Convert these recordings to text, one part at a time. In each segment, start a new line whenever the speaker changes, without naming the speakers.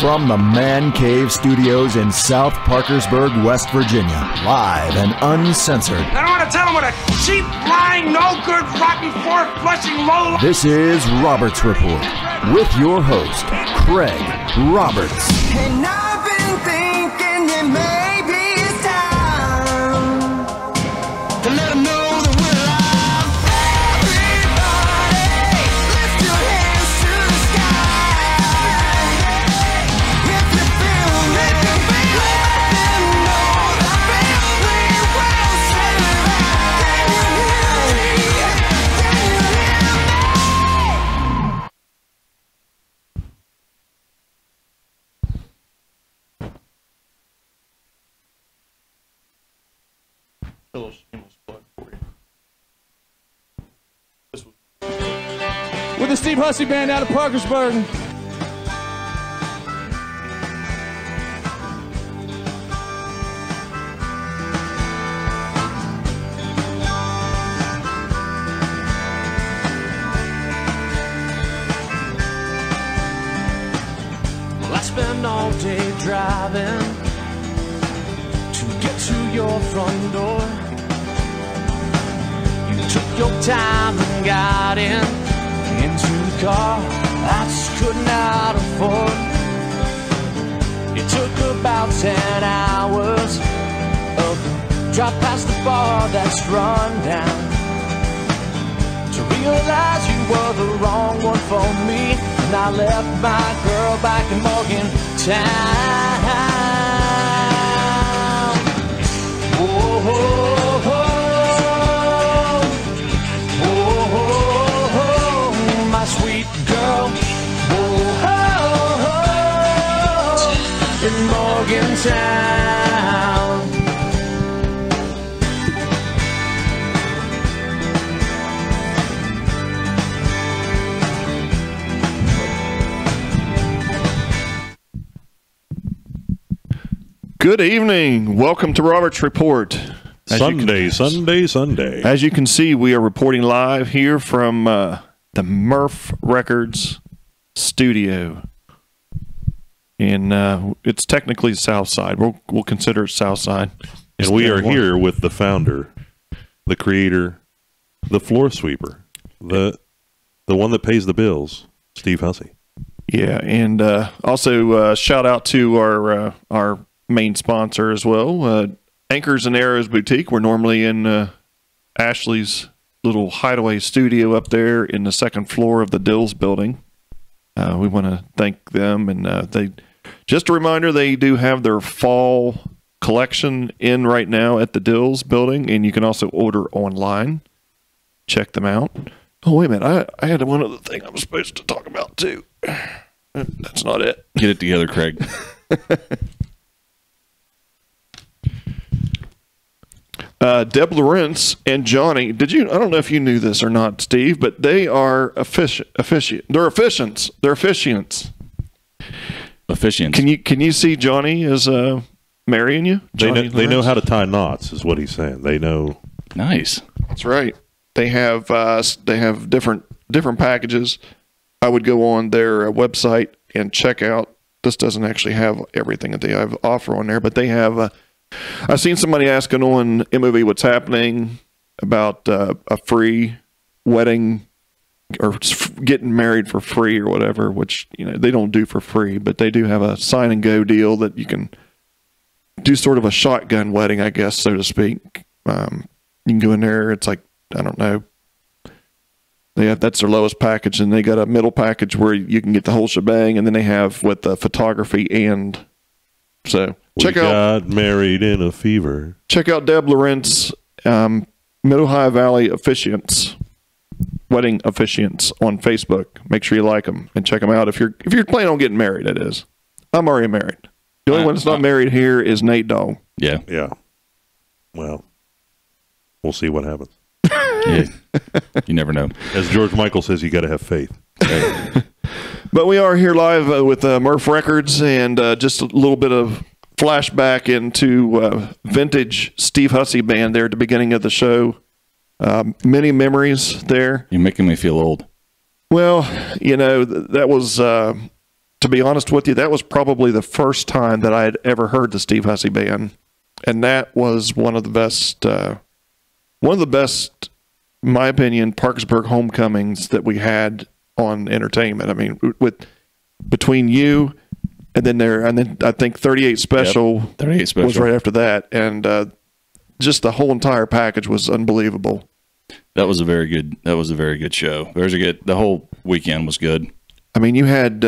From the Man Cave Studios in South Parkersburg, West Virginia, live and uncensored.
I don't want to tell them what a cheap, lying, no-good, rotten, four-flushing low.
This is Roberts Report with your host, Craig Roberts.
And I've been thinking that maybe it's time to let them know that we're alive. Everybody, lift your hands to the sky. If you feel me, let them know that we will survive. Can you hear me? Can you hear me?
A little shameless plug for you.
With the Steve Hussey Band out of Parkersburg.
Well, I spend all day driving to get to your front door. You took your time and got into the car I just could not afford. It took about 10 hours of drive past the bar that's run down to realize you were the wrong one for me. And I left my girl back in Morgantown. Whoa, my sweet girl, in Morgantown.
Good evening. Welcome to Roberts Report.
Sunday.
As you can see, we are reporting live here from the Murph Records studio. And it's technically South Side. We'll consider it South Side.
And we are here with the founder, the creator, the floor sweeper, the one that pays the bills, Steve Hussey.
Yeah, and also shout out to our main sponsor as well, Anchors and Arrows Boutique. We're normally in Ashley's little hideaway studio up there in the second floor of the Dills building. We want to thank them, and they just a reminder, they do have their fall collection in right now at the Dills building, and you can also order online. Check them out. Oh, wait a minute. I had one other thing I was supposed to talk about too. That's not it.
Get it together, Craig.
Deb Lawrence and Johnny, I don't know if you knew this or not, Steve, but they are They're officiants. Can you see Johnny as marrying you?
They know how to tie knots, is what he's saying. They know.
Nice.
That's right. They have different packages. I would go on their website and check out. This doesn't actually have everything that they have offer on there, but they have. I've seen somebody asking on MOV What's Happening about a free wedding or getting married for free or whatever, which they don't do for free, but they do have a sign and go deal that you can do sort of a shotgun wedding, I guess, so to speak. You can go in there. It's like, I don't know. That's their lowest package, and they got a middle package where you can get the whole shebang, and then they have with the photography and so.
Check out got married in a fever. Check
out Deb Lawrence, Mid-Ohio Valley Officiants, Wedding Officiants on Facebook. Make sure you like them and check them out if you're planning on getting married. It is. I'm already married. The only one that's not married here is Nate Dog.
Yeah.
Well, we'll see what happens.
Yeah. You never know.
As George Michael says, you got to have faith.
Right.
But we are here live with Murph Records, and just a little bit of flashback into vintage Steve Hussey band there at the beginning of the show. Many memories there.
You're making me feel old.
Well, that was to be honest with you, that was probably the first time that I had ever heard the Steve Hussey Band, and that was one of the best, in my opinion, Parkersburg homecomings that we had on entertainment. I mean, between you and then I think 38 Special,
38 Special
was right after that, and just the whole entire package was unbelievable.
That was a very good show. The whole weekend was good.
I mean, you had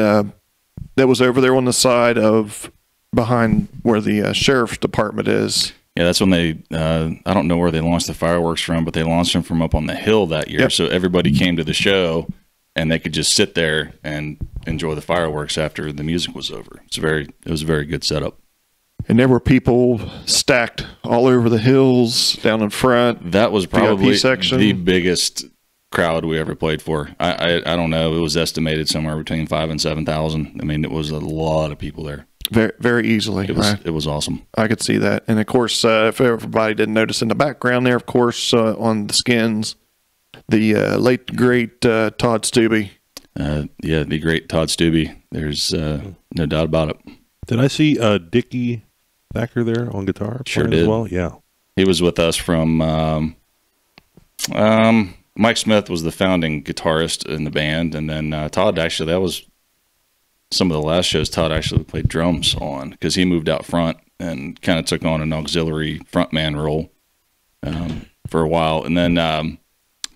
that was over there on the side of behind where the sheriff's department is.
Yeah, that's when they, I don't know where they launched the fireworks from, but they launched them from up on the hill that year.
Yep.
So everybody came to the show and they could just sit there and enjoy the fireworks after the music was over. It was a very good setup.
And there were people stacked all over the hills down in front.
That was probably
VIP section.
the biggest crowd we ever played for. I don't know. It was estimated somewhere between 5,000 and 7,000. I mean, it was a lot of people there.
Very, very easily.
It was awesome.
I could see that. And of course, if everybody didn't notice in the background there, of course, on the skins, the late great Todd Stubbe.
Yeah, the great Todd Stubbe. There's no doubt about it.
Did I see Dickie Thacker there on guitar?
Sure
playing
did.
As well? Yeah.
He was with us from Mike Smith was the founding guitarist in the band, and then Todd actually, that was some of the last shows Todd actually played drums on, because he moved out front and kind of took on an auxiliary frontman role for a while. And then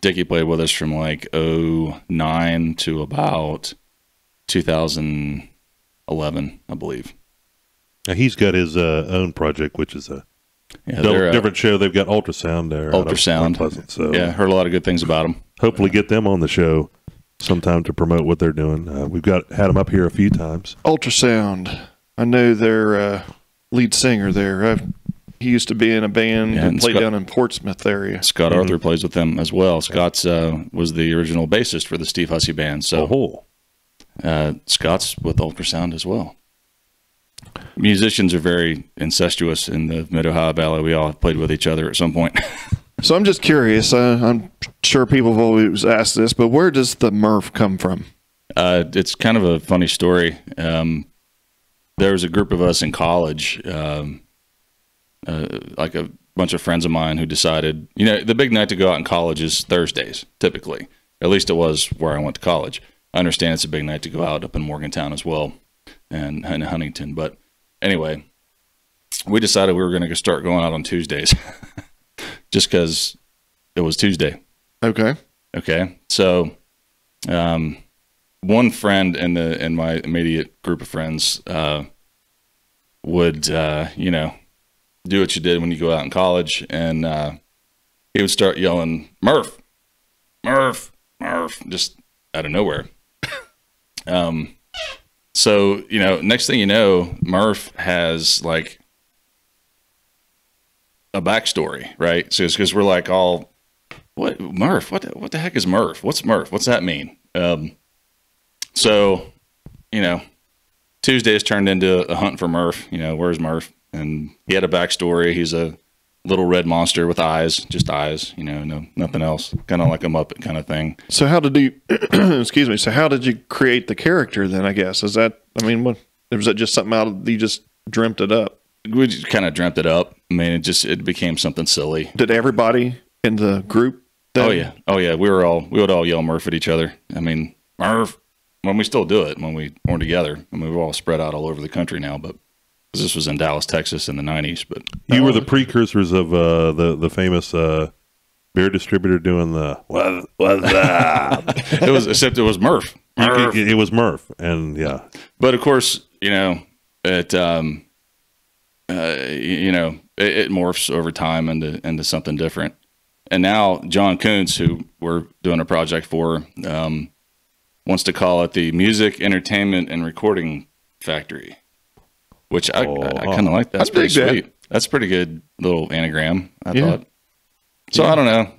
Dickie played with us from like 2009 to about 2011, I believe.
Now he's got his own project, which is a
they're
different show. They've got Ultrasound there.
Ultrasound.
Pleasant, so
Yeah, heard a lot of good things about them.
hopefully get them on the show sometime to promote what they're doing. We've had them up here a few times.
Ultrasound. I know their lead singer there. He used to be in a band and played down in Portsmouth area.
Scott Arthur plays with them as well. Scott's was the original bassist for the Steve Hussey Band. So Scott's with Ultrasound as well. Musicians are very incestuous in the Mid-Ohio Valley. We all have played with each other at some point.
So I'm just curious. I'm sure people have always asked this, but where does the Murph come from?
It's kind of a funny story. There was a group of us in college, like a bunch of friends of mine who decided, the big night to go out in college is Thursdays, typically. At least it was where I went to college. I understand it's a big night to go out up in Morgantown as well and in Huntington. But anyway, we decided we were going to start going out on Tuesdays just because it was Tuesday.
Okay.
So one friend in my immediate group of friends would, do what you did when you go out in college, and he would start yelling, Murph, Murph, Murph, just out of nowhere. So, next thing you know, Murph has like a backstory, right? So it's because we're like all, what, Murph? What the heck is Murph? What's Murph? What's that mean? So, Tuesdays turned into a hunt for Murph. Where's Murph? And he had a backstory. He's a little red monster with eyes, just eyes, no, nothing else. Kind of like a Muppet kind of thing.
So how did you, excuse me, so how did you create the character then, I guess? Was that just something you just dreamt it up?
We just kind of dreamt it up. I mean, it became something silly.
Did everybody in the group then?
Oh yeah. We would all yell Murph at each other. I mean, Murph. When we still do it when we weren't together. I mean, we're all spread out all over the country now, but this was in Dallas, Texas in the 90s. But
you were the precursors of the famous beer distributor doing the what's that?
Except it was Murph.
It was Murph, and yeah.
But of course, it morphs over time into something different. And now John Kuntz, who we're doing a project for, wants to call it the Music, Entertainment, and Recording Factory, which I kind of like. That's pretty sweet. That's a pretty good little anagram, I thought. So I don't know.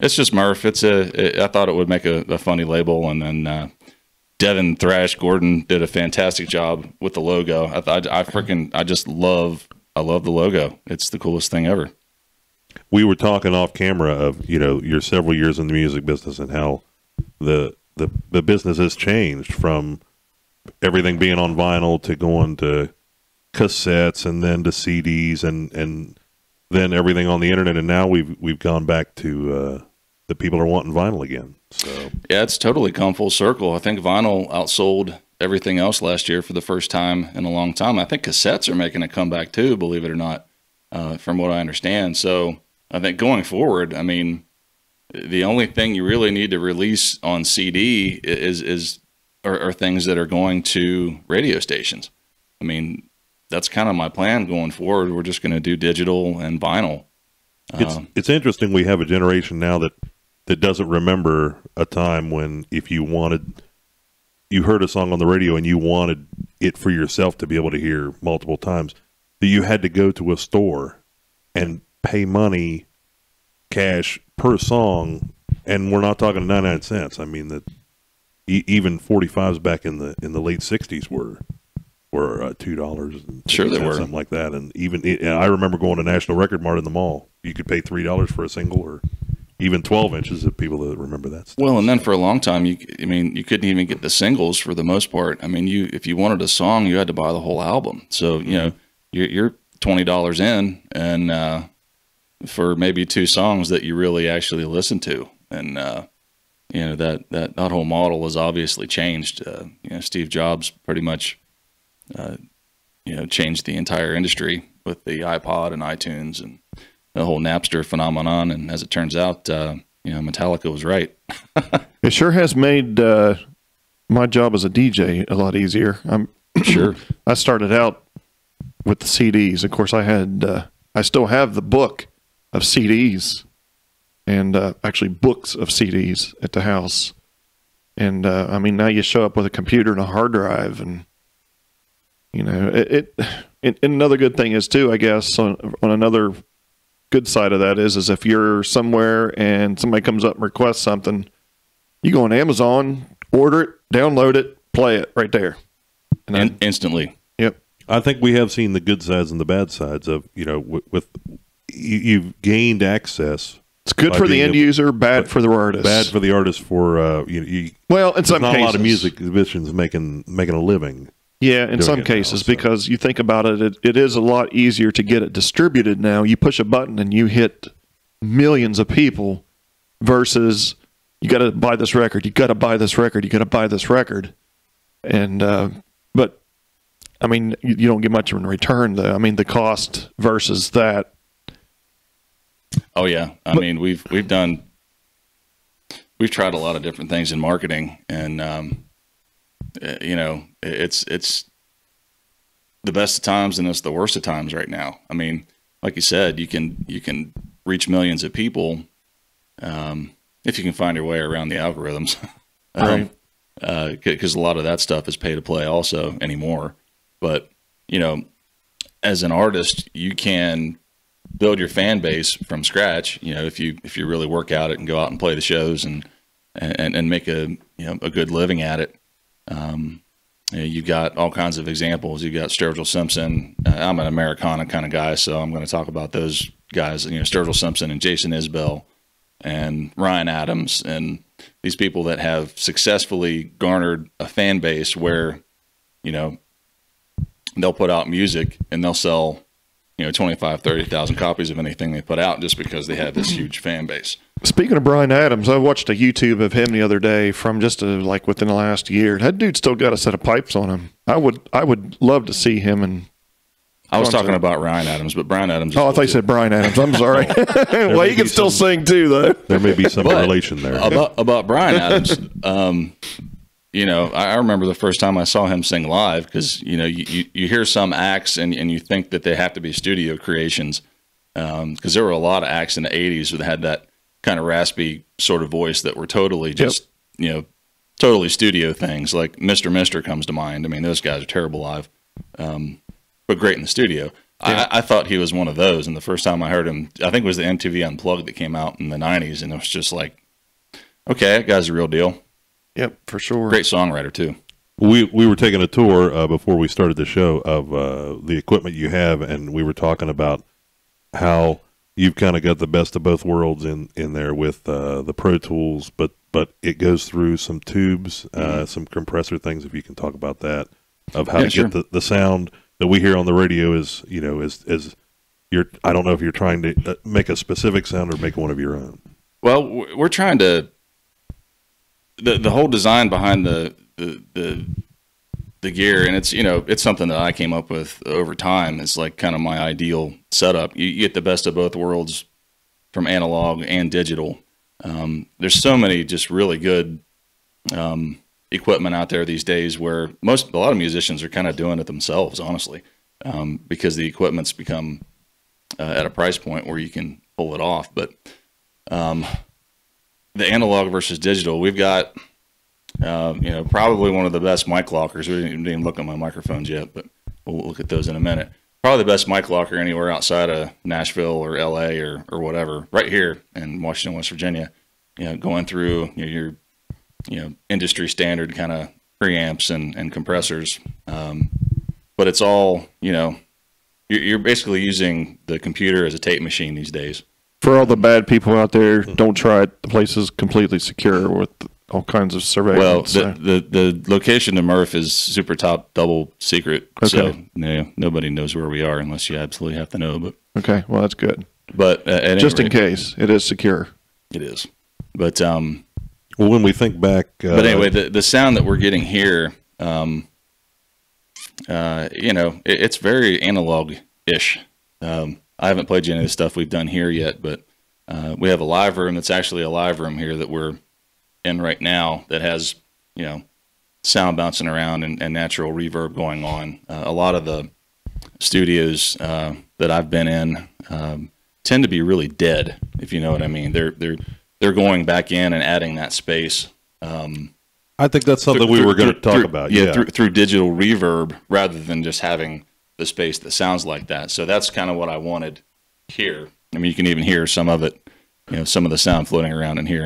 It's just Murph. I thought it would make a funny label, and then Devin Thrash Gordon did a fantastic job with the logo. I love the logo. It's the coolest thing ever.
We were talking off camera of your several years in the music business and how the business has changed from everything being on vinyl to going to cassettes and then to CDs and then everything on the internet, and now we've gone back to the people are wanting vinyl again. So
yeah, it's totally come full circle. I think vinyl outsold everything else last year for the first time in a long time. I think cassettes are making a comeback too, believe it or not, from what I understand. So I think going forward, I mean, the only thing you really need to release on CD are things that are going to radio stations. I mean, that's kind of my plan going forward. We're just going to do digital and vinyl.
It's interesting. We have a generation now that doesn't remember a time when if you heard a song on the radio and you wanted it for yourself to be able to hear multiple times, that you had to go to a store and pay money, cash per song, and we're not talking 99 cents. I mean that even 45s back in the late 60s were $2.
Sure, they were
something like that. And I remember going to National Record Mart in the mall. You could pay $3 for a single, or even 12 inches. If people that remember that stuff.
Well, and then for a long time, you couldn't even get the singles for the most part. I mean, if you wanted a song, you had to buy the whole album. So you're $20 in, and for maybe 2 songs that you really actually listen to, and that whole model has obviously changed. Steve Jobs pretty much. Changed the entire industry with the iPod and iTunes and the whole Napster phenomenon. And as it turns out, Metallica was right.
It sure has made my job as a DJ a lot easier.
Sure.
I started out with the CDs. Of course, I still have the book of CDs, and actually books of CDs at the house. And now you show up with a computer and a hard drive, and and another good thing is too, I guess, on another good side of that is if you're somewhere and somebody comes up and requests something, you go on Amazon, order it, download it, play it right there.
And instantly.
Yep.
I think we have seen the good sides and the bad sides of, with you've gained access.
It's good for the end user, bad for the artist.
Bad for the artist for,
well, in some
not
cases.
a lot of music musicians making a living.
Yeah, in some cases, because you think about it, it is a lot easier to get it distributed now. You push a button and you hit millions of people versus you got to buy this record, you got to buy this record, you got to buy this record. And, but, I mean, you don't get much in return, though. I mean, the cost versus that.
Oh, yeah. I mean, we've tried a lot of different things in marketing, and, it's the best of times and it's the worst of times right now. I mean, like you said, you can reach millions of people if you can find your way around the algorithms,
right?
Because a lot of that stuff is pay to play also anymore. But as an artist, you can build your fan base from scratch. If you really work at it and go out and play the shows and make a good living at it. You've got all kinds of examples. You've got Sturgill Simpson. I'm an Americana kind of guy, so I'm going to talk about those guys. Sturgill Simpson and Jason Isbell and Ryan Adams and these people that have successfully garnered a fan base where, they'll put out music and they'll sell, 25, 30,000 copies of anything they put out just because they have this huge fan base.
Speaking of Bryan Adams, I watched a YouTube of him the other day from just within the last year. That dude's still got a set of pipes on him. I would love to see him. And
I was talking about Ryan Adams, but Bryan Adams.
Oh, I thought you said Bryan Adams. I'm sorry. Well, he can still sing too, though.
There may be some relation there.
About Bryan Adams. I remember the first time I saw him sing live because you hear some acts and you think that they have to be studio creations because there were a lot of acts in the '80s that had that kind of raspy sort of voice that were totally just totally studio things. Like Mr. comes to mind. I mean, those guys are terrible live, but great in the studio. Yeah. I thought he was one of those, and the first time I heard him, I think it was the MTV Unplugged that came out in the '90s, and it was just like, okay, that guy's a real deal.
Yep, for sure.
Great songwriter too.
We were taking a tour before we started the show of the equipment you have, and we were talking about how you've kind of got the best of both worlds in there with the Pro Tools, but but it goes through some tubes, some compressor things. If you can talk about that, of how to
sure.
get the sound that we hear on the radio is, you know, is you're. I don't know if you're trying to make a specific sound or make one of your own.
Well, we're trying to. The whole design behind the gear, and it's, you know, it's something that I came up with over time. It's like kind of my ideal setup. You get the best of both worlds from analog and digital. There's so many just really good equipment out there these days where a lot of musicians are kind of doing it themselves, honestly, because the equipment's become at a price point where you can pull it off. But the analog versus digital, we've got, you know, probably one of the best mic lockers. We didn't even look at my microphones yet, but we'll look at those in a minute. Probably the best mic locker anywhere outside of Nashville or LA or whatever, right here in Washington, West Virginia, you know, going through your industry standard kind of preamps and compressors. But it's all, you know, you're basically using the computer as a tape machine these days.
For all the bad people out there, don't try it. The place is completely secure with all kinds of surveillance.
Well, the location to Murph is super top double secret, so nobody knows where we are unless you absolutely have to know. But
okay, well that's good.
But
just in case, it is secure.
It is. But
well, when we think back,
but anyway, the sound that we're getting here, you know, it's very analog-ish. I haven't played you any of the stuff we've done here yet, but we have a live room that's actually a live room here that we're in right now that has, you know, sound bouncing around and natural reverb going on. A lot of the studios that I've been in tend to be really dead, if you know what I mean. They're going back in and adding that space.
I think that's something we were going to talk about.
Yeah, through digital reverb rather than just having the space that sounds like that. So that's kind of what I wanted here. I mean, you can even hear some of it, you know, some of the sound floating around in here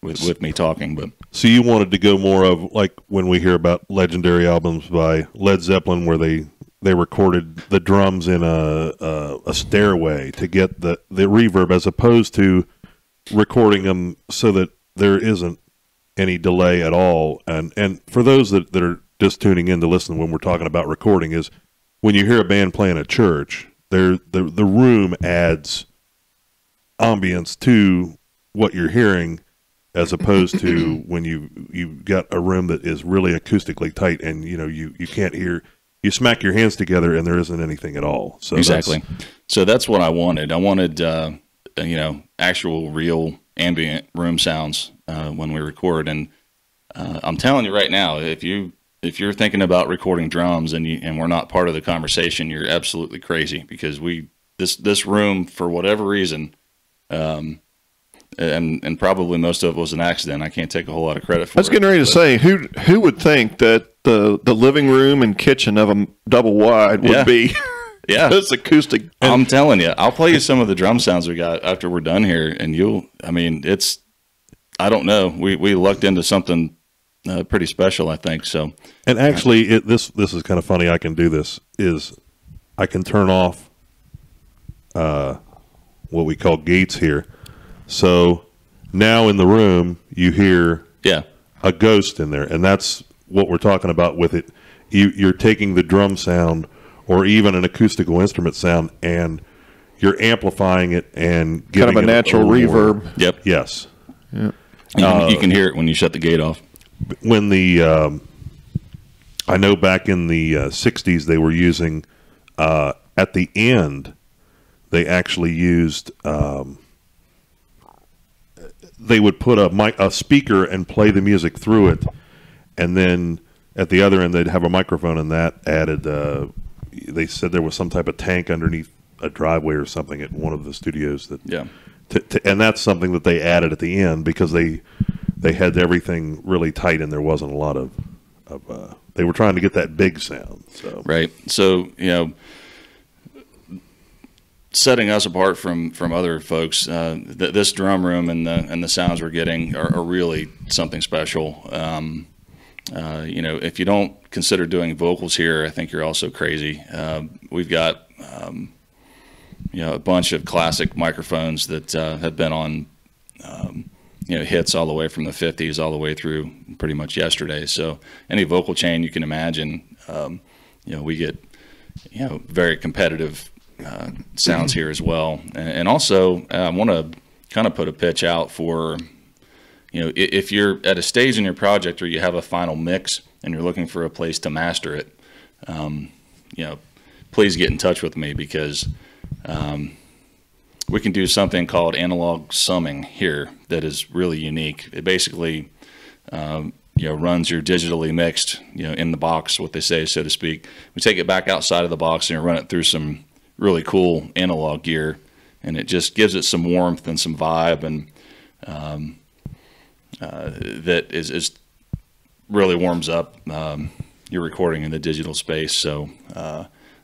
with me talking. But
so you wanted to go more of like when we hear about legendary albums by Led Zeppelin where they recorded the drums in a stairway to get the reverb, as opposed to recording them so that there isn't any delay at all. And for those that are just tuning in to listen when we're talking about recording, is when you hear a band playing at church, the room adds ambience to what you're hearing, as opposed to when you've got a room that is really acoustically tight and you know you can't hear. You smack your hands together and there isn't anything at all. So
exactly. So that's what I wanted. I wanted you know, actual real ambient room sounds when we record. And I'm telling you right now, if you're thinking about recording drums and we're not part of the conversation, you're absolutely crazy, because this room, for whatever reason, and probably most of it was an accident. I can't take a whole lot of credit for it.
I was getting ready to say, who would think that the living room and kitchen of a double wide would be this acoustic?
I'm telling you, I'll play you some of the drum sounds we got after we're done here, and I don't know. We lucked into something pretty special, I think. So,
and actually, this is kind of funny. I can do this. Is I can turn off what we call gates here. So now in the room you hear a ghost in there, and that's what we're talking about with it. You're taking the drum sound or even an acoustical instrument sound, and you're amplifying it and giving
kind of a natural reverb.
Yep.
Yes.
Yep.
You can hear it when you shut the gate off.
When I know back in the 60s they were using, at the end, they actually used, they would put a speaker and play the music through it, and then at the other end they'd have a microphone, and that added, they said there was some type of tank underneath a driveway or something at one of the studios that, and that's something that they added at the end because they had everything really tight and there wasn't a lot of they were trying to get that big sound. So
right. So, you know, setting us apart from other folks, this drum room and the sounds we're getting are really something special. You know, if you don't consider doing vocals here, I think you're also crazy. We've got you know, a bunch of classic microphones that have been on hits all the way from the 50s all the way through pretty much yesterday. So any vocal chain you can imagine, we get very competitive sounds here as well. And also I want to kind of put a pitch out for, if you're at a stage in your project where you have a final mix and you're looking for a place to master it, please get in touch with me, because we can do something called analog summing here that is really unique. It basically runs your digitally mixed in the box, what they say, so to speak. We take it back outside of the box and run it through some really cool analog gear, and it just gives it some warmth and some vibe, and that is really warms up your recording in the digital space. So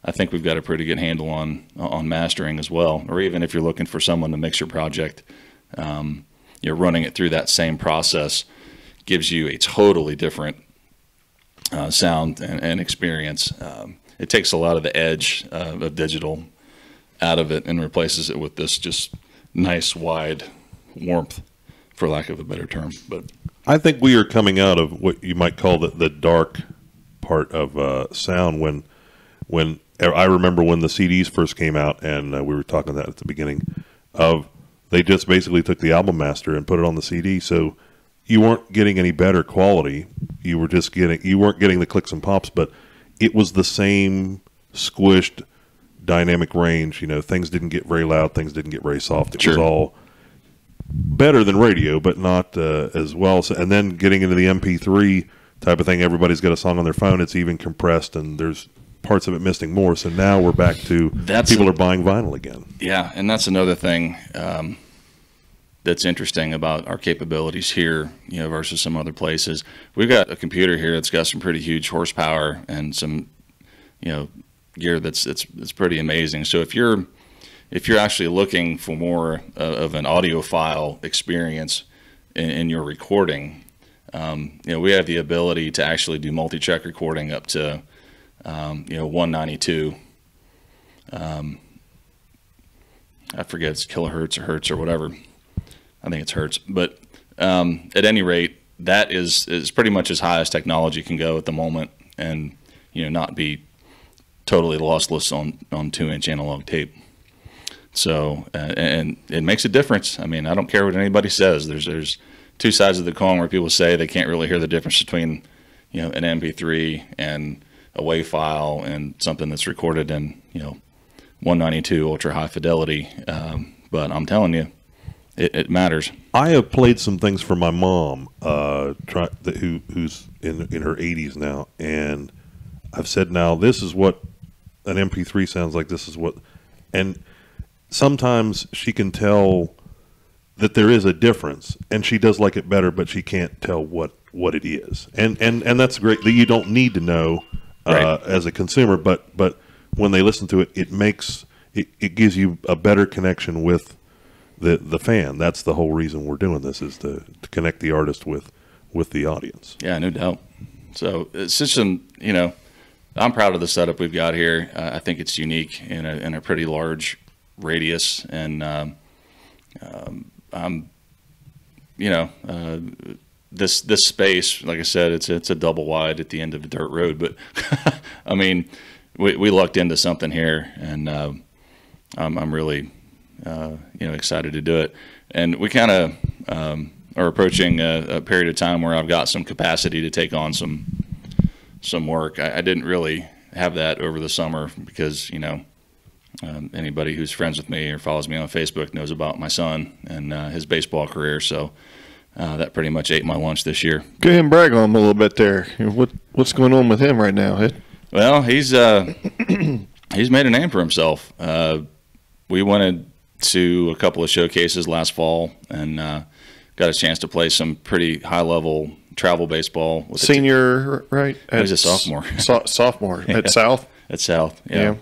I think we've got a pretty good handle on mastering as well. Or even if you're looking for someone to mix your project, running it through that same process gives you a totally different sound and experience. It takes a lot of the edge of digital out of it and replaces it with this just nice wide warmth, for lack of a better term. But
I think we are coming out of what you might call the dark part of sound. When I remember when the CDs first came out, and we were talking that at the beginning of, they just basically took the album master and put it on the CD. So you weren't getting any better quality. You weren't getting the clicks and pops, but it was the same squished dynamic range. Things didn't get very loud. Things didn't get very soft. It was all better than radio, but not as well. So, and then getting into the MP3 type of thing, everybody's got a song on their phone. It's even compressed, and there's parts of it missing more. So now we're back to people are buying vinyl again.
Yeah, and that's another thing that's interesting about our capabilities here, versus some other places. We've got a computer here that's got some pretty huge horsepower and some, gear that's pretty amazing. So if you're actually looking for more of an audiophile experience in your recording, we have the ability to actually do multi-track recording up to 192. I forget, it's kilohertz or hertz or whatever. I think it's hertz. But at any rate, that is pretty much as high as technology can go at the moment, and not be totally lossless on 2-inch analog tape. So and it makes a difference. I mean, I don't care what anybody says. There's two sides of the coin where people say they can't really hear the difference between an MP3 and a WAV file and something that's recorded in 192 ultra high fidelity. But I'm telling you, it matters.
I have played some things for my mom, who's in her 80s now, and I've said, now this is what an MP3 sounds like. This is what, and sometimes she can tell that there is a difference, and she does like it better, but she can't tell what it is, and that's great. That you don't need to know as a consumer, but when they listen to it, it gives you a better connection with the fan. That's the whole reason we're doing this, is to connect the artist with the audience.
Yeah, no doubt. So it's just I'm proud of the setup we've got here. I think it's unique in a pretty large radius, and this space, like I said, it's a double wide at the end of a dirt road, but I mean, we lucked into something here, and I'm really excited to do it. And we kind of are approaching a period of time where I've got some capacity to take on some work. I didn't really have that over the summer because anybody who's friends with me or follows me on Facebook knows about my son and his baseball career. So that pretty much ate my lunch this year.
Go ahead and brag on him a little bit there. What's going on with him right now?
Well, he's made a name for himself. We went to a couple of showcases last fall and got a chance to play some pretty high-level travel baseball. With
Senior, right?
He's a sophomore.
Sophomore at South?
At South, yeah.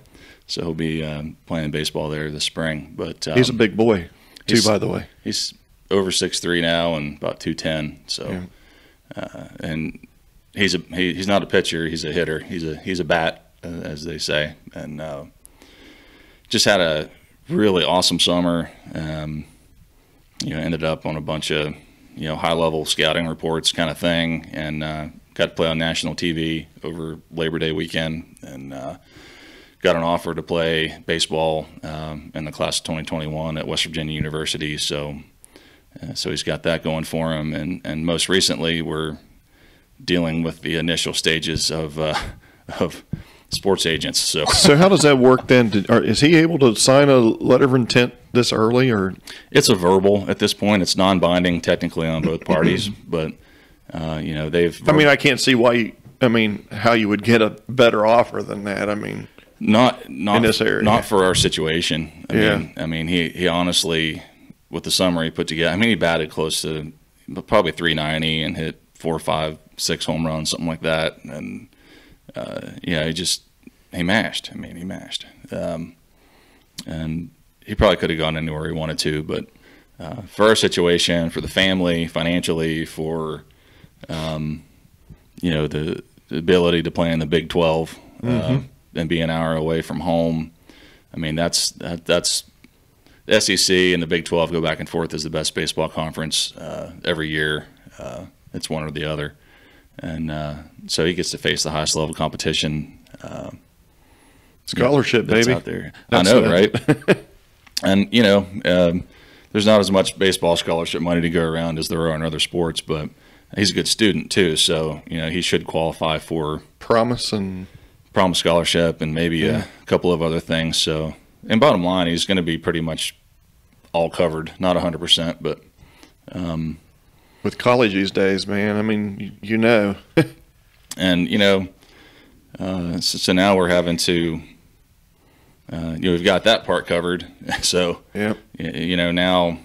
So he'll be playing baseball there this spring. But
he's a big boy, too, by the way.
He's over 6'3" now and about 210. So, and he's not a pitcher. He's a hitter. He's a bat, as they say. And just had a really awesome summer. Ended up on a bunch of high level scouting reports kind of thing, and got to play on national TV over Labor Day weekend, and got an offer to play baseball in the class of 2021 at West Virginia University. So he's got that going for him, and most recently we're dealing with the initial stages of sports agents. So
how does that work then? Is he able to sign a letter of intent this early, or
it's a verbal at this point? It's non-binding technically on both parties, but they've.
I mean, I can't see why. How you would get a better offer than that?
Not
in this area,
not for our situation. I mean, he honestly, with the summer he put together, he batted close to probably 390 and hit 4, 5, 6 home runs, something like that, and. He mashed. He mashed. And he probably could have gone anywhere he wanted to, but for our situation, for the family, financially, for the ability to play in the Big 12 and be an hour away from home, that's the SEC and the Big 12 go back and forth as the best baseball conference every year. It's one or the other. And so he gets to face the highest level competition.
Scholarship,
that's
baby.
Out there. I know, right? And, there's not as much baseball scholarship money to go around as there are in other sports, but he's a good student too. So, he should qualify for
Promise
scholarship and maybe a couple of other things. So, and bottom line, he's going to be pretty much all covered, not 100%, but,
with college these days, man,
and so now we're having to, we've got that part covered. So,
yeah,
now,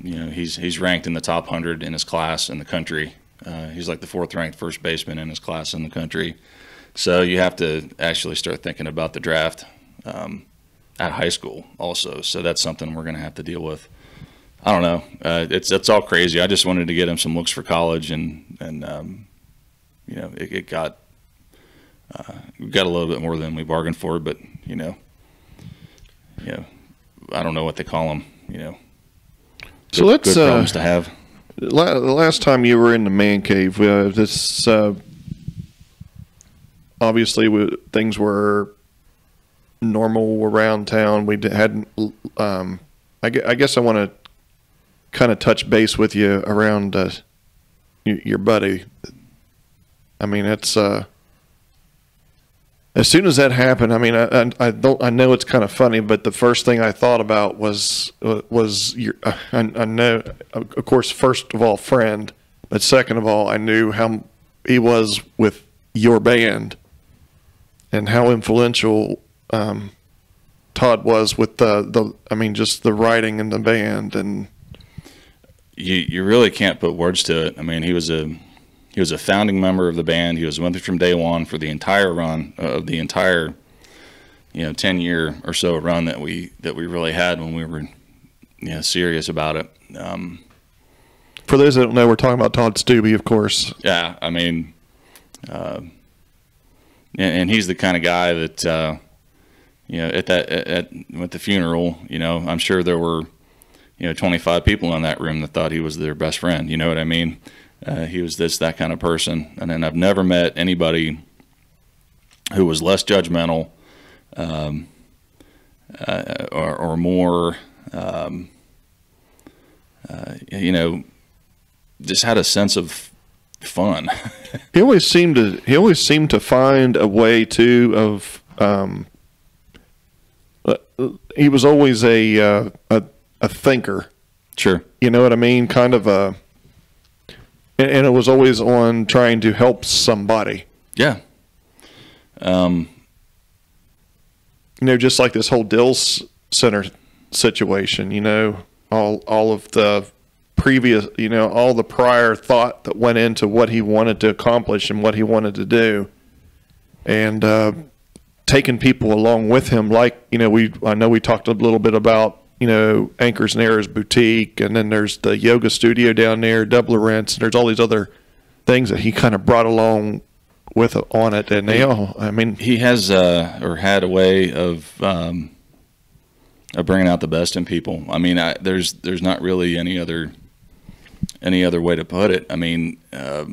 he's ranked in the top 100 in his class in the country. He's like the 4th ranked first baseman in his class in the country. So you have to actually start thinking about the draft at high school also. So that's something we're going to have to deal with. I don't know. It's all crazy. I just wanted to get him some looks for college, and it got we got a little bit more than we bargained for, but I don't know what they call them.
So let's
good problems to have.
The last time you were in the man cave, this obviously things were normal around town. We hadn't. I guess I want to kind of touch base with you around your buddy. It's as soon as that happened. I know it's kind of funny, but the first thing I thought about was your. I know, of course, first of all, friend, but second of all, I knew how he was with your band and how influential Todd was with just the writing and the band. And
you really can't put words to it. He was a founding member of the band. He was with us from day one for the entire run of the entire 10-year or so run that we really had when we were serious about it.
For those that don't know, we're talking about Todd Stubbe, of course.
Yeah, and he's the kind of guy that with the funeral, I'm sure there were 25 people in that room that thought he was their best friend. You know what I mean? He was that kind of person. And then I've never met anybody who was less judgmental or more, just had a sense of fun.
He always seemed to find a way of. He was always a thinker.
Sure.
You know what I mean? Kind of and it was always on trying to help somebody.
Yeah.
Just like this whole Dills Center situation, all of the previous, all the prior thought that went into what he wanted to accomplish and what he wanted to do. And taking people along with him, like, I know we talked a little bit about, Anchors and Arrows Boutique, and then there's the yoga studio down there, Double Rents, and there's all these other things that he kind of brought along with on it. And they all,
he has or had a way of bringing out the best in people. There's not really any other any other way to put it. I mean, I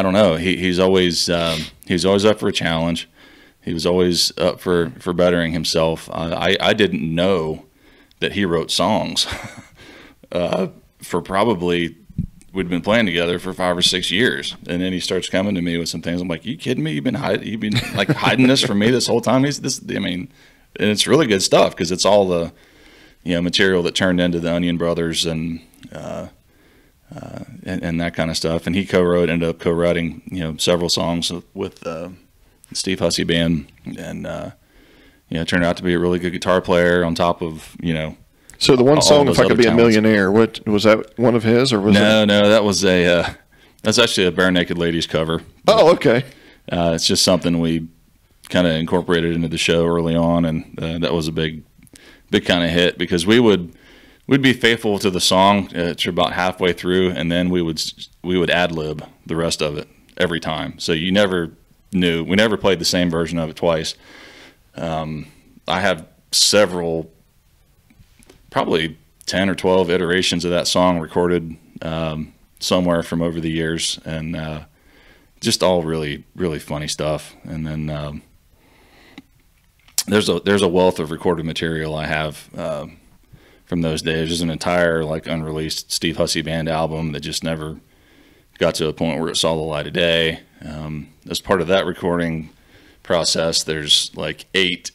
don't know. He's always up for a challenge. He was always up for bettering himself. I didn't know that he wrote songs for probably, we'd been playing together for 5 or 6 years, and then he starts coming to me with some things. I'm like, you kidding me? You've been like hiding this from me this whole time? And it's really good stuff because it's all the material that turned into the Onion Brothers and that kind of stuff. And he ended up co-writing several songs with Steve Hussey Band, and turned out to be a really good guitar player on top of
So the one song, "If I Could Be a
talents.
Millionaire," what was that? One of his, or was
No, that was that's actually a Bare Naked Ladies cover.
Oh, okay.
It's just something we kind of incorporated into the show early on, and that was a big kind of hit because we'd be faithful to the song to about halfway through, and then we would ad lib the rest of it every time. So you never knew. We never played the same version of it twice. I have several, probably 10 or 12 iterations of that song recorded somewhere from over the years, and just all really, really funny stuff. And then there's a wealth of recorded material I have from those days. There's an entire unreleased Steve Hussey Band album that just never got to a point where it saw the light of day. As part of that recording process, there's 8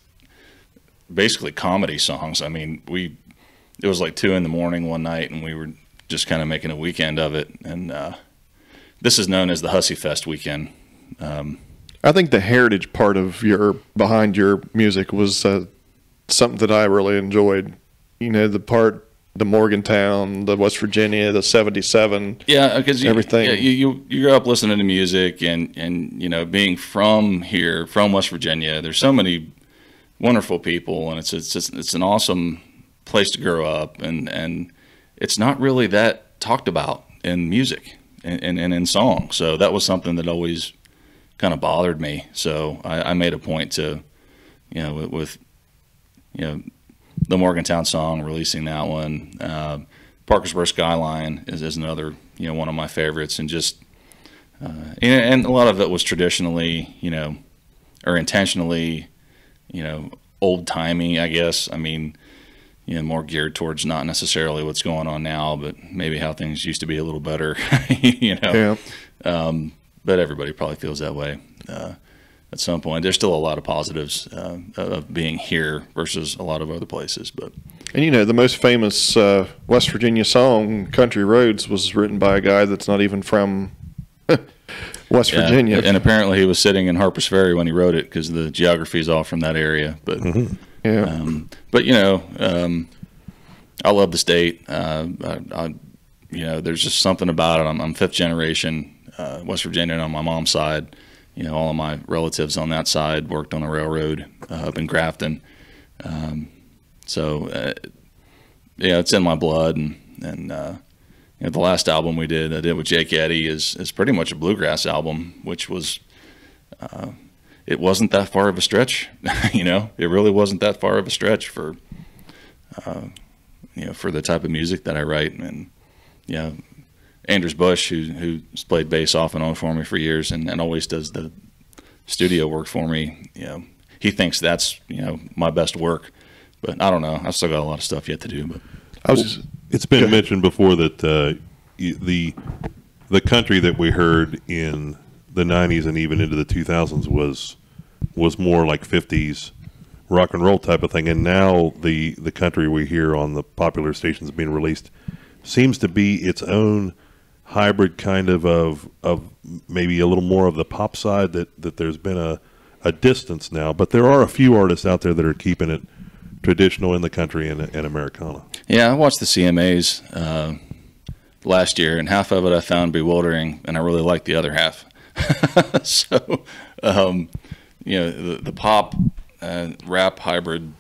basically comedy songs. I mean, it was 2 a.m. one night, and we were just kind of making a weekend of it. And this is known as the Hussey Fest weekend.
I think the heritage part of behind your music was something that I really enjoyed. The Morgantown, the West Virginia, the 77.
Yeah, because
everything.
You grew up listening to music, and being from here, from West Virginia, there's so many wonderful people, and it's an awesome place to grow up, and it's not really that talked about in music and in song. So that was something that always kind of bothered me. So I made a point to, with the Morgantown song, releasing that one. Parkersburg Skyline is another, one of my favorites, and just and a lot of it was traditionally, or intentionally, old timey, I guess. I mean, more geared towards not necessarily what's going on now, but maybe how things used to be a little better,
Yeah.
But everybody probably feels that way at some point. There's still a lot of positives of being here versus a lot of other places. But
And the most famous West Virginia song, "Country Roads," was written by a guy that's not even from West Virginia.
And apparently he was sitting in Harper's Ferry when he wrote it because the geography is all from that area. But
Yeah.
but I love the state. There's just something about it. I'm 5th generation West Virginian on my mom's side. All of my relatives on that side worked on the railroad up in Grafton. So it's in my blood. And the last album I did with Jake Eddy is pretty much a bluegrass album, which was, it wasn't that far of a stretch. It really wasn't that far of a stretch for the type of music that I write. And, Andrews Bush, who's played bass off and on for me for years and always does the studio work for me, he thinks that's, my best work. But I don't know. I've still got a lot of stuff yet to do. But
it's been mentioned before that the country that we heard in the 90s and even into the 2000s was more like 50s rock and roll type of thing. And now the country we hear on the popular stations being released seems to be its own hybrid kind of maybe a little more of the pop side that there's been a distance now, but there are a few artists out there that are keeping it traditional in the country and Americana.
Yeah, I watched the CMAs last year, and half of it I found bewildering, and I really liked the other half. So, the pop rap hybrid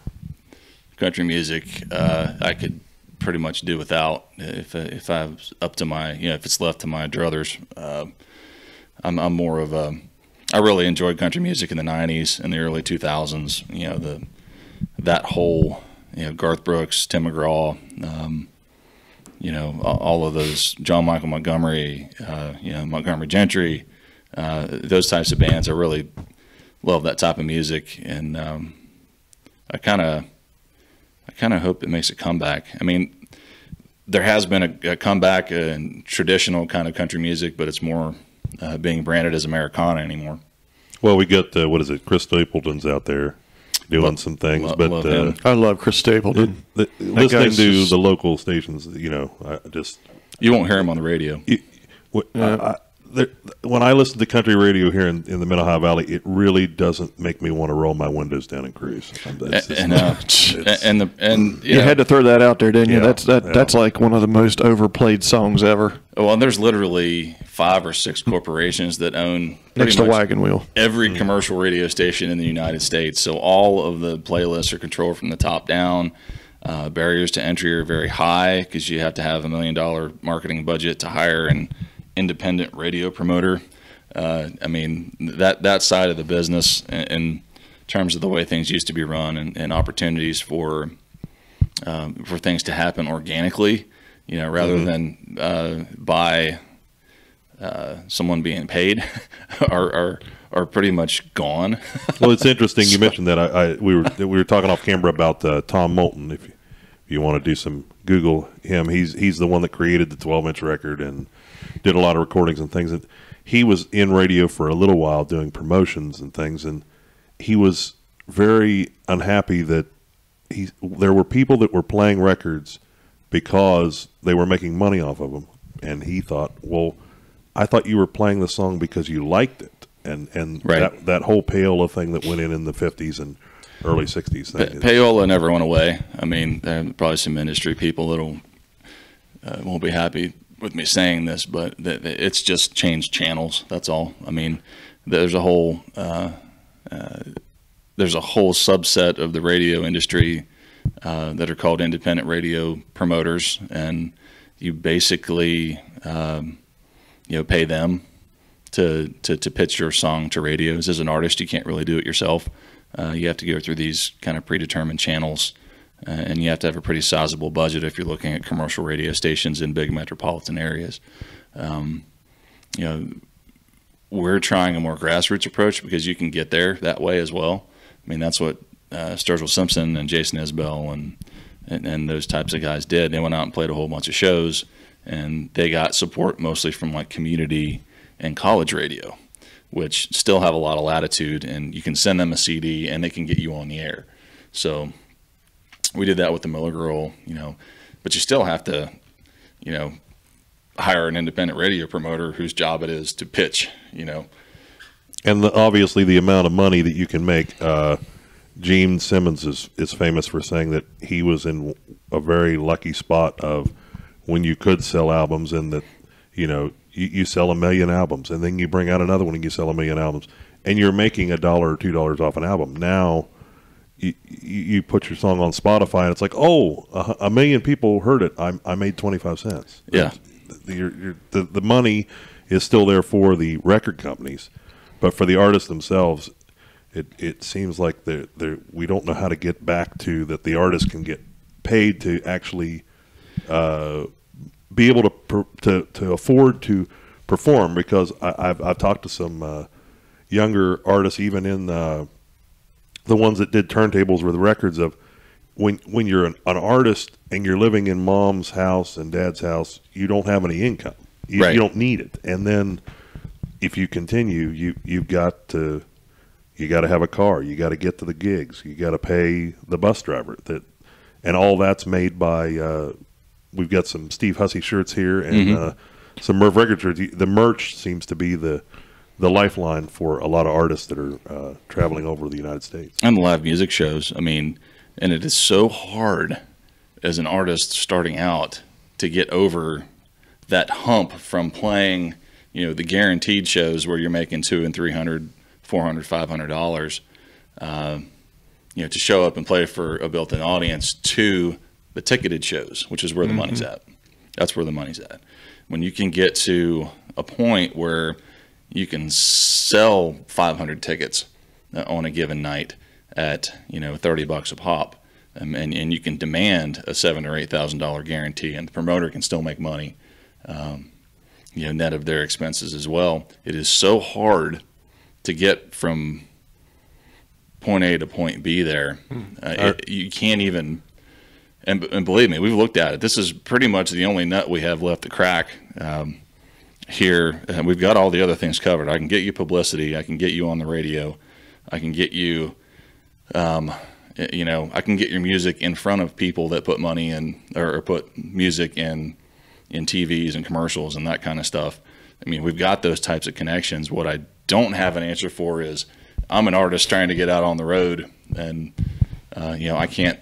country music, I could pretty much do without if I was up to my, if it's left to my druthers. I'm more of a, I really enjoyed country music in the 90s and the early 2000s, that whole, Garth Brooks, Tim McGraw, all of those John Michael Montgomery, Montgomery Gentry, those types of bands. I really love that type of music, and I kind of hope it makes a comeback. I mean, there has been a comeback in traditional kind of country music, but it's more being branded as Americana anymore.
Well, we got Chris Stapleton's out there doing some things,
love him.
I love Chris Stapleton.
Listening
guy's
to
just-
the local stations, I just
You won't hear him on the radio.
when I listen to country radio here in the Mid Ohio Valley, it really doesn't make me want to roll my windows down and cruise.
You had to throw that out there, didn't you?
Yeah,
That's like one of the most overplayed songs ever.
Well, there's literally 5 or 6 corporations that own
Next to Wagon Wheel.
every commercial radio station in the United States. So all of the playlists are controlled from the top down. Barriers to entry are very high because you have to have $1 million marketing budget to hire an independent radio promoter. I mean, that side of the business in terms of the way things used to be run and opportunities for things to happen organically, rather than by someone being paid are pretty much gone.
Well, it's interesting you mentioned that. We were talking off camera about Tom Moulton. If you want to do some Google him, he's the one that created the 12-inch record and did a lot of recordings and things. And he was in radio for a little while doing promotions and things, and he was very unhappy that there were people that were playing records because they were making money off of them, and he thought, well, I thought you were playing the song because you liked it, and
right.
that whole payola thing that went in the 50s and early 60s thing.
Payola never went away. I mean, there are probably some industry people that'll won't be happy with me saying this, but it's just changed channels. That's all. I mean, there's a whole subset of the radio industry that are called independent radio promoters, and you basically pay them to pitch your song to radios. As an artist, you can't really do it yourself. You have to go through these kind of predetermined channels, and you have to have a pretty sizable budget if you're looking at commercial radio stations in big metropolitan areas. We're trying a more grassroots approach because you can get there that way as well. I mean, that's what Sturgill Simpson and Jason Isbell and those types of guys did. They went out and played a whole bunch of shows, and they got support mostly from like community and college radio, which still have a lot of latitude, and you can send them a CD and they can get you on the air. So we did that with the Miller Girl, but you still have to, hire an independent radio promoter whose job it is to pitch,
And obviously the amount of money that you can make. Gene Simmons is famous for saying that he was in a very lucky spot of when you could sell albums, and that, you sell 1 million albums, and then you bring out another one and you sell 1 million albums, and you're making $1 or $2 off an album. Now you put your song on Spotify and it's like, oh, 1 million people heard it. I made 25 cents.
Yeah.
The money is still there for the record companies, but for the artists themselves, it seems like we don't know how to get back to that. The artists can get paid to actually be able to afford to perform, because I've talked to some younger artists, even in the ones that did turntables with records, of when you're an artist and you're living in mom's house and dad's house, you don't have any income. You don't need it. And then if you continue, you've got to have a car. You got to get to the gigs. You got to pay the bus driver. And all that's made by. We've got some Steve Hussey shirts here and some Merv record shirts. The merch seems to be the lifeline for a lot of artists that are traveling over the United States.
And the live music shows. I mean, and it is so hard as an artist starting out to get over that hump from playing, the guaranteed shows where you're making $200 and $300, $400, $500, to show up and play for a built-in audience, to the ticketed shows, which is where the money's at. That's where the money's at. When you can get to a point where you can sell 500 tickets on a given night at $30 a pop, and you can demand a $7,000 or $8,000 guarantee, and the promoter can still make money, net of their expenses as well. It is so hard to get from point A to point B there. You can't even, and believe me, we've looked at it. This is pretty much the only nut we have left to crack here. We've got all the other things covered. I can get you publicity. I can get you on the radio. I can get you, I can get your music in front of people that put money in, or put music in TVs and commercials and that kind of stuff. I mean, we've got those types of connections. What I don't have an answer for is, I'm an artist trying to get out on the road, and I can't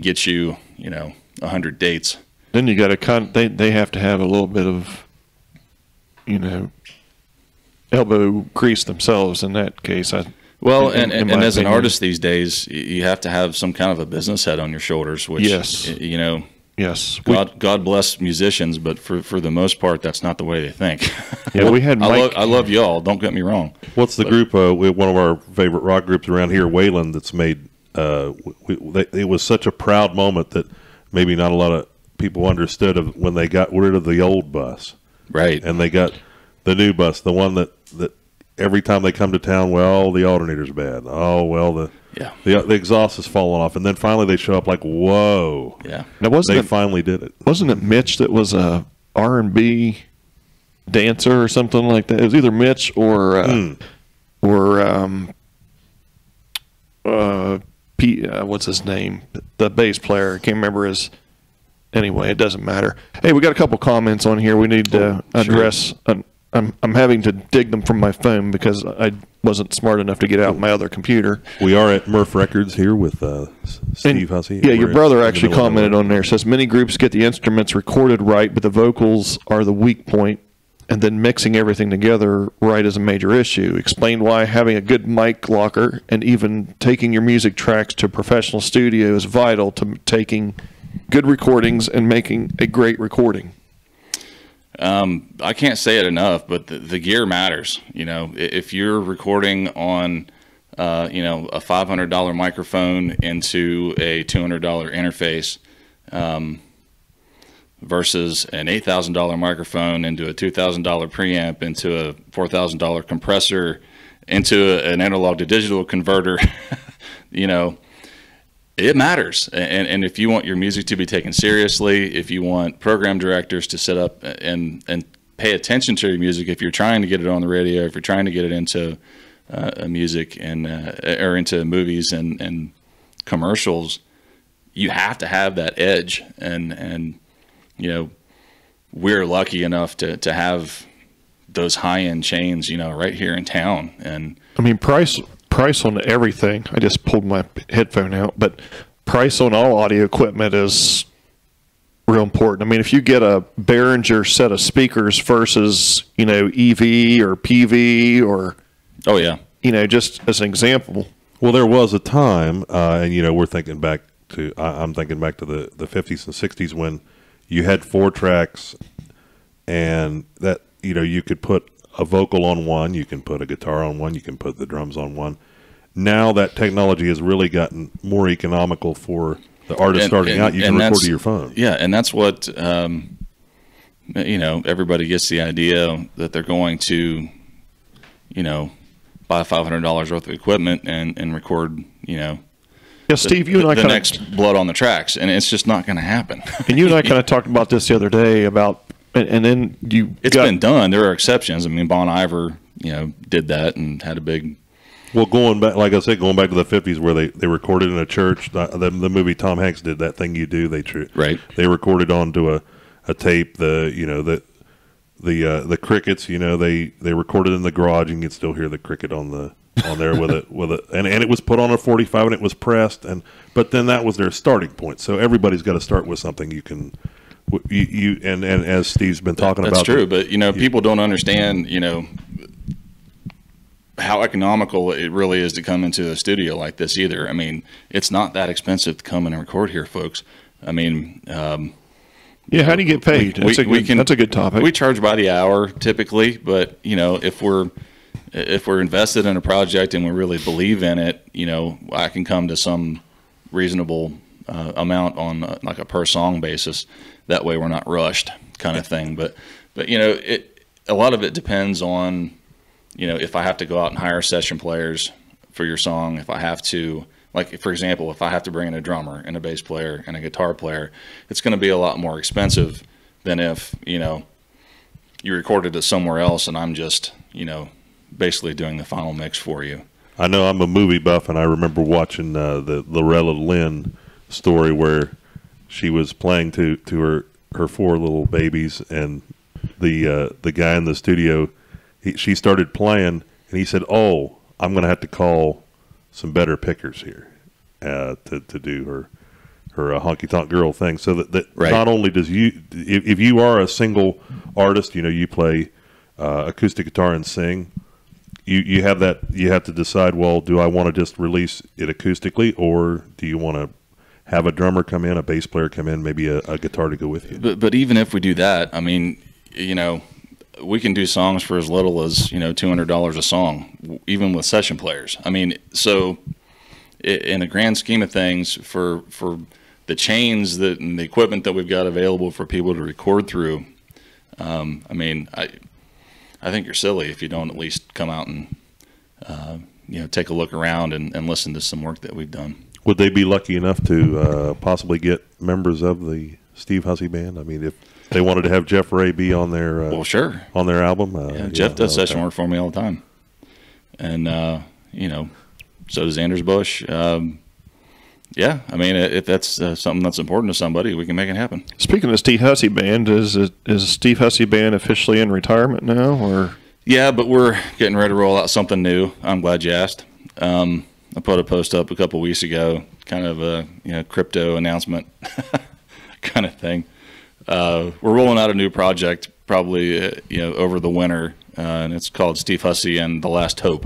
get you 100 dates.
Then you got to they have to have a little bit of elbow grease themselves in that case. And
as an artist these days, you have to have some kind of a business head on your shoulders. Which,
yes,
yes. God bless musicians, but for the most part, that's not the way they think.
Yeah,
we had Mike.
I love y'all. Don't get me wrong.
What's the group? One of our favorite rock groups around here, Wayland, that's made. It was such a proud moment that maybe not a lot of people understood of when they got rid of the old bus,
right?
And they got the new bus, the one that every time they come to town, well, the alternator's bad. Oh, well, the exhaust is falling off, and then finally they show up like, whoa!
Yeah,
now
they finally did it.
Wasn't it Mitch that was a R&B dancer or something like that? It was either Mitch or Pete. What's his name? The bass player. I can't remember his. Anyway, it doesn't matter. Hey, we got a couple comments on here we need to address. Sure. I'm having to dig them from my phone because I wasn't smart enough to get out my other computer.
We are at Murph Records here with Steve Hussey.
Yeah, your brother actually commented on there. Says many groups get the instruments recorded right, but the vocals are the weak point, and then mixing everything together right is a major issue. Explain why having a good mic locker and even taking your music tracks to a professional studio is vital to taking good recordings and making a great recording.
I can't say it enough, but the gear matters. If you're recording on, a $500 microphone into a $200 interface, versus an $8,000 microphone into a $2,000 preamp, into a $4,000 compressor, into an analog to digital converter, it matters. And if you want your music to be taken seriously, if you want program directors to sit up and pay attention to your music, if you're trying to get it on the radio, if you're trying to get it into music and or into movies and commercials, you have to have that edge. And we're lucky enough to have those high-end chains, right here in town. And
I mean, price on everything. I just pulled my headphone out, but price on all audio equipment is real important. I mean, if you get a Behringer set of speakers versus, EV or PV or,
oh yeah,
just as an example.
Well, there was a time, and we're thinking back to, I'm thinking back to the 50s and 60s when you had 4 tracks, and that you could put a vocal on one, you can put a guitar on one, you can put the drums on one. Now that technology has really gotten more economical for the artist starting out. You can record to your phone.
Yeah, and that's what, everybody gets the idea that they're going to, buy $500 worth of equipment and record,
Yeah, Steve, you and I
the next blood on the tracks, and it's just not going to happen.
And you and I kind of talked about this the other day about, and then
it's been done. There are exceptions. I mean, Bon Iver, did that and had a big.
Well, going back, like I said, going back to the 50s where they recorded in a church. The movie Tom Hanks did, That Thing You Do.
Right.
They recorded onto a tape. The crickets. They recorded in the garage, and you can still hear the cricket on there with it and it was put on a 45 and it was pressed, but then that was their starting point. So everybody's got to start with something you can. And as Steve's been talking
that's
about,
true. But people don't understand how economical it really is to come into a studio like this either. I mean, it's not that expensive to come in and record here, folks. I mean,
how do you get paid? That's a good topic.
We charge by the hour typically, but if we're invested in a project and we really believe in it, I can come to some reasonable amount on like a per song basis. That way we're not rushed kind of thing. But you know, a lot of it depends on, you know, if I have to go out and hire session players for your song, if I have to, like, for example, if I have to bring in a drummer and a bass player and a guitar player, it's going to be a lot more expensive than if, you know, you recorded it somewhere else and I'm just, you know, basically doing the final mix for you.
I know I'm a movie buff, and I remember watching the Loretta Lynn story where she was playing to her 4 little babies, and the guy in the studio, she started playing, and he said, "Oh, I'm going to have to call some better pickers here to do her honky tonk girl thing." So that
Right.
Not only does if you are a single artist, you know, you play acoustic guitar and sing. You have to decide, well, do I want to just release it acoustically, or do you want to have a drummer come in, a bass player come in, maybe a guitar to go with you?
But even if we do that, I mean, you know, we can do songs for as little as, you know, $200 a song, even with session players. I mean, so in the grand scheme of things, for the chains and the equipment that we've got available for people to record through, I mean, I think you're silly if you don't at least come out and you know, take a look around and listen to some work that we've done.
Would they be lucky enough to possibly get members of the Steve Hussey Band? I mean, if they wanted to have Jeff Ray be on their
Well, sure.
on their album,
Yeah, Jeff does session work for me all the time, and you know, so does Anders Bush. Yeah, I mean, if that's something that's important to somebody, we can make it happen.
Speaking of Steve Hussey Band, is Steve Hussey Band officially in retirement now, or?
Yeah, but we're getting ready to roll out something new. I'm glad you asked. I put a post up a couple weeks ago, kind of a, you know, crypto announcement kind of thing. We're rolling out a new project probably you know, over the winter, and it's called Steve Hussey and the Last Hope.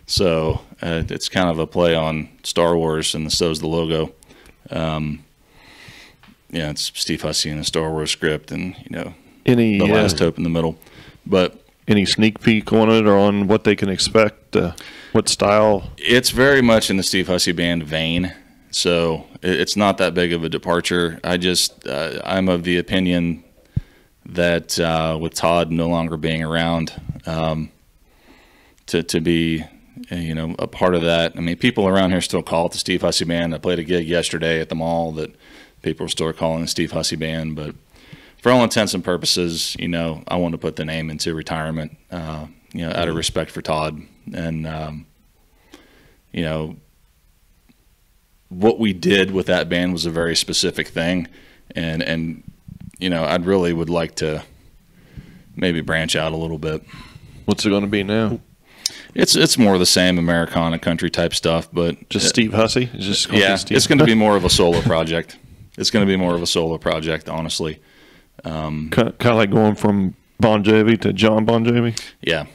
So it's kind of a play on Star Wars, and so's the logo. Yeah, it's Steve Hussey in a Star Wars script, and, you know,
Any
the Last Hope in the middle. But
any sneak peek on it, or on what they can expect? What style?
it's very much in the Steve Hussey Band vein, so it's not that big of a departure. I'm of the opinion that with Todd no longer being around, to be, you know, a part of that. I mean, people around here still call it the Steve Hussey Band. I played a gig yesterday at the mall that people are still calling the Steve Hussey Band, but for all intents and purposes, you know, I want to put the name into retirement, you know, out of respect for Todd. And, you know, what we did with that band was a very specific thing. And you know, I'd really would like to maybe branch out a little bit.
What's it going to be now?
It's more of the same Americana country type stuff, but
Just Steve Hussey? It's just gonna be
yeah,
Steve.
it's going to be more of a solo project. It's going to be more of a solo project, honestly.
kind of like going from Bon Jovi to John Bon Jovi.
Yeah,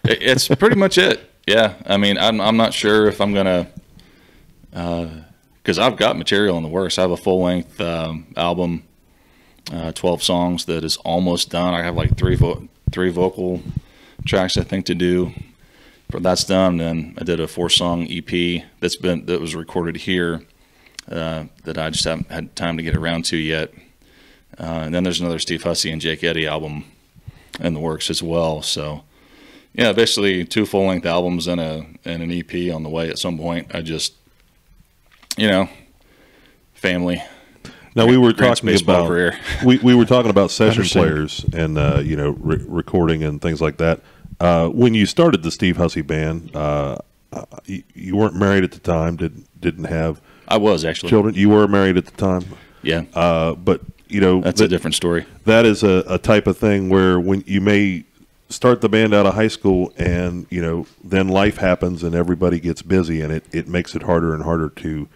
it's pretty much it. Yeah, I mean, I'm not sure if I'm gonna, because I've got material in the works. I have a full length album, 12 songs that is almost done. I have like three vocal tracks I think to do. But that's done. And I did a 4-song EP that was recorded here that I just haven't had time to get around to yet. And then there's another Steve Hussey and Jake Eddy album in the works as well. So yeah, basically 2 full-length albums and an EP on the way at some point. I just, you know, family.
Now we were
Grand
talking
space
about
over here.
we were talking about session
Understand.
players and you know, recording and things like that. When you started the Steve Hussey Band, you weren't married at the time. Didn't have
I was actually
children. You were married at the time.
Yeah,
But you know,
that's a different story.
That is a type of thing where when you may start the band out of high school and, you know, then life happens and everybody gets busy and it makes it harder and harder to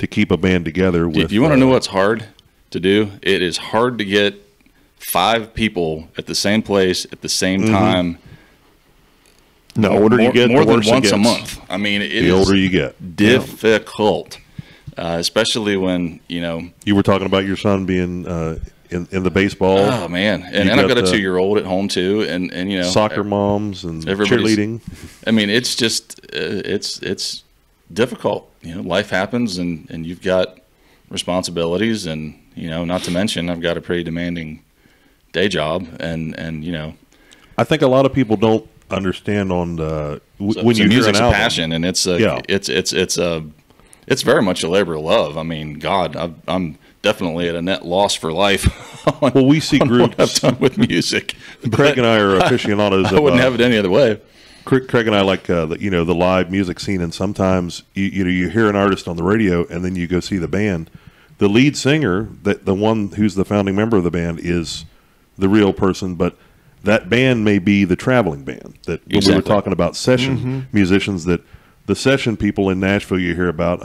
keep a band together.
Do you want to know what's hard to do? It is hard to get 5 people at the same place at the same time.
The older you get,
more
the
than
worse it
once a
gets.
month. I mean, it
the
is
older you get.
difficult, especially when, you know.
You were talking about your son being in the baseball.
Oh man, and
You
I've got a
got
2-year-old at home too, and you know,
soccer moms and
everybody's-
cheerleading.
I mean, it's just it's difficult. You know, life happens, and you've got responsibilities, and you know, not to mention I've got a pretty demanding day job, and you know,
I think a lot of people don't understand on the when you hear
music's
an
a
album,
passion, and it's very much a labor of love. I mean, God, I'm definitely at a net loss for life.
Well, we see
on
groups.
what I've done with music.
Craig and I are aficionados.
I wouldn't have it any other way.
Craig and I like the live music scene, and sometimes you hear an artist on the radio, and then you go see the band. The lead singer, the one who's the founding member of the band, is the real person, but that band may be the traveling band. That when we were talking about session musicians, that the session people in Nashville you hear about,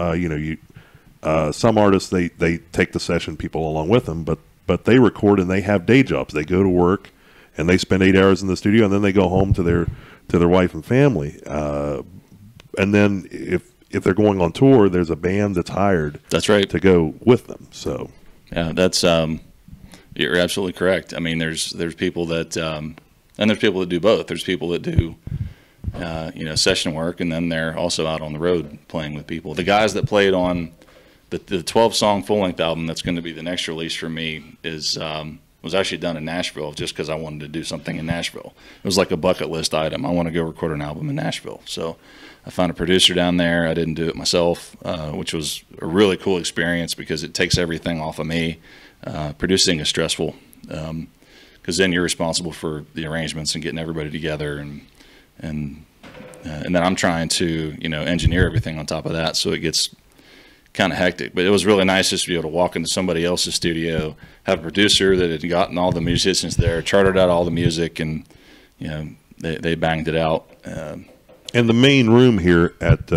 some artists they take the session people along with them, but they record and they have day jobs. They go to work and they spend 8 hours in the studio, and then they go home to their wife and family. And then if they're going on tour, there's a band that's hired.
That's right.
To go with them. So
yeah, that's you're absolutely correct. I mean, there's people that and there's people that do both. There's people that do session work, and then they're also out on the road playing with people. The guys that played on the 12-song full-length album that's going to be the next release for me was actually done in Nashville, just because I wanted to do something in Nashville. It was like a bucket list item. I want to go record an album in Nashville. So I found a producer down there. I didn't do it myself, which was a really cool experience because it takes everything off of me. Producing is stressful because then you're responsible for the arrangements and getting everybody together, and then I'm trying to engineer everything on top of that, so it gets kind of hectic. But it was really nice just to be able to walk into somebody else's studio, have a producer that had gotten all the musicians there, charted out all the music, and they banged it out.
And the main room here at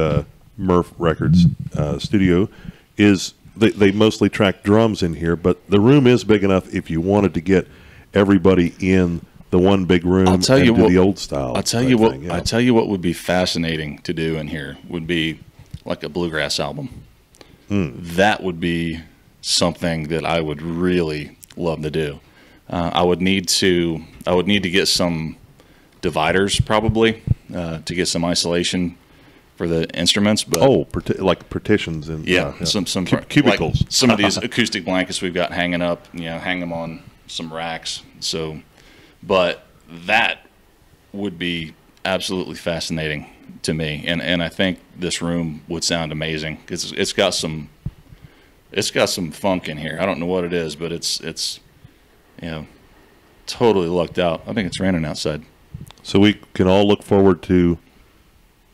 Murph Records studio is they mostly track drums in here, but the room is big enough if you wanted to get everybody in the one big room and do the old style.
I'll tell you what would be fascinating to do in here would be like a bluegrass album. That would be something that I would really love to do. I would need to get some dividers probably to get some isolation for the instruments. But
like partitions and
some
cubicles.
Like some of these acoustic blankets we've got hanging up. Hang them on some racks. So, but that would be absolutely fascinating to me, and I think this room would sound amazing because it's got some funk in here. I don't know what it is, but it's totally lucked out. I think it's raining outside,
so we can all look forward to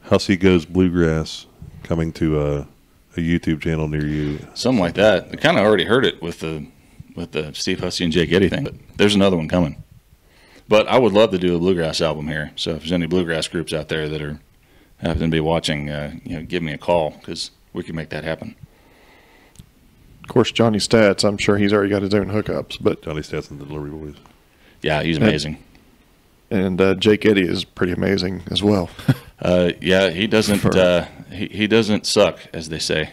Hussey Goes Bluegrass coming to a YouTube channel near you.
Something like that. I kind of already heard it with the Steve Hussey and Jake Eddy thing, but there's another one coming. But I would love to do a bluegrass album here. So if there's any bluegrass groups out there that happen to be watching, give me a call because we can make that happen.
Of course, Johnny Stats, I'm sure he's already got his own hookups. But
Johnny Stats and the Delivery Boys.
Yeah, he's amazing.
And Jake Eddy is pretty amazing as well.
Yeah, he doesn't he doesn't suck, as they say.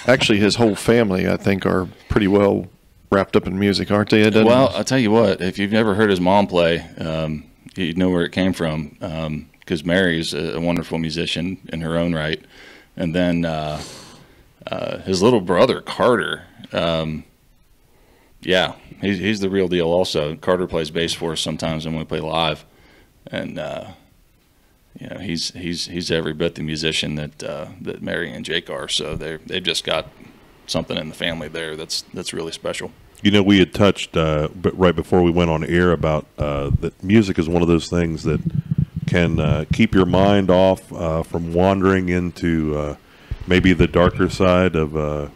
Actually, his whole family, I think, are pretty well wrapped up in music, aren't they?
Well, I'll tell you what, if you've never heard his mom play, you'd know where it came from, because Mary's a wonderful musician in her own right. And then his little brother, Carter, he's the real deal also. Carter plays bass for us sometimes when we play live. And, he's every bit the musician that Mary and Jake are. So they've just got something in the family there that's really special.
We had touched but right before we went on air about that music is one of those things that can keep your mind off from wandering into maybe the darker side of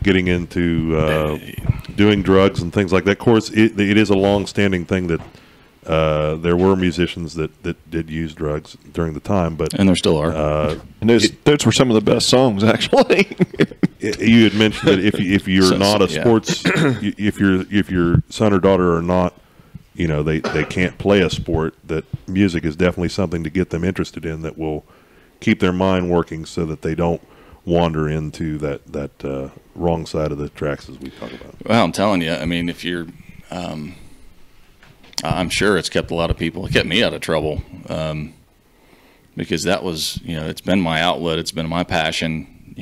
getting into doing drugs and things like that. Of course, it is a long-standing thing that there were musicians that did use drugs during the time,
and there still are.
And those were some of the best songs, actually.
You had mentioned that if you're not a sports, if your son or daughter are not, they can't play a sport, that music is definitely something to get them interested in that will keep their mind working so that they don't wander into that wrong side of the tracks as we talk about.
Well, I'm telling you, I mean, if you're, I'm sure it's kept a lot of people. It kept me out of trouble. because that was, it's been my outlet. It's been my passion,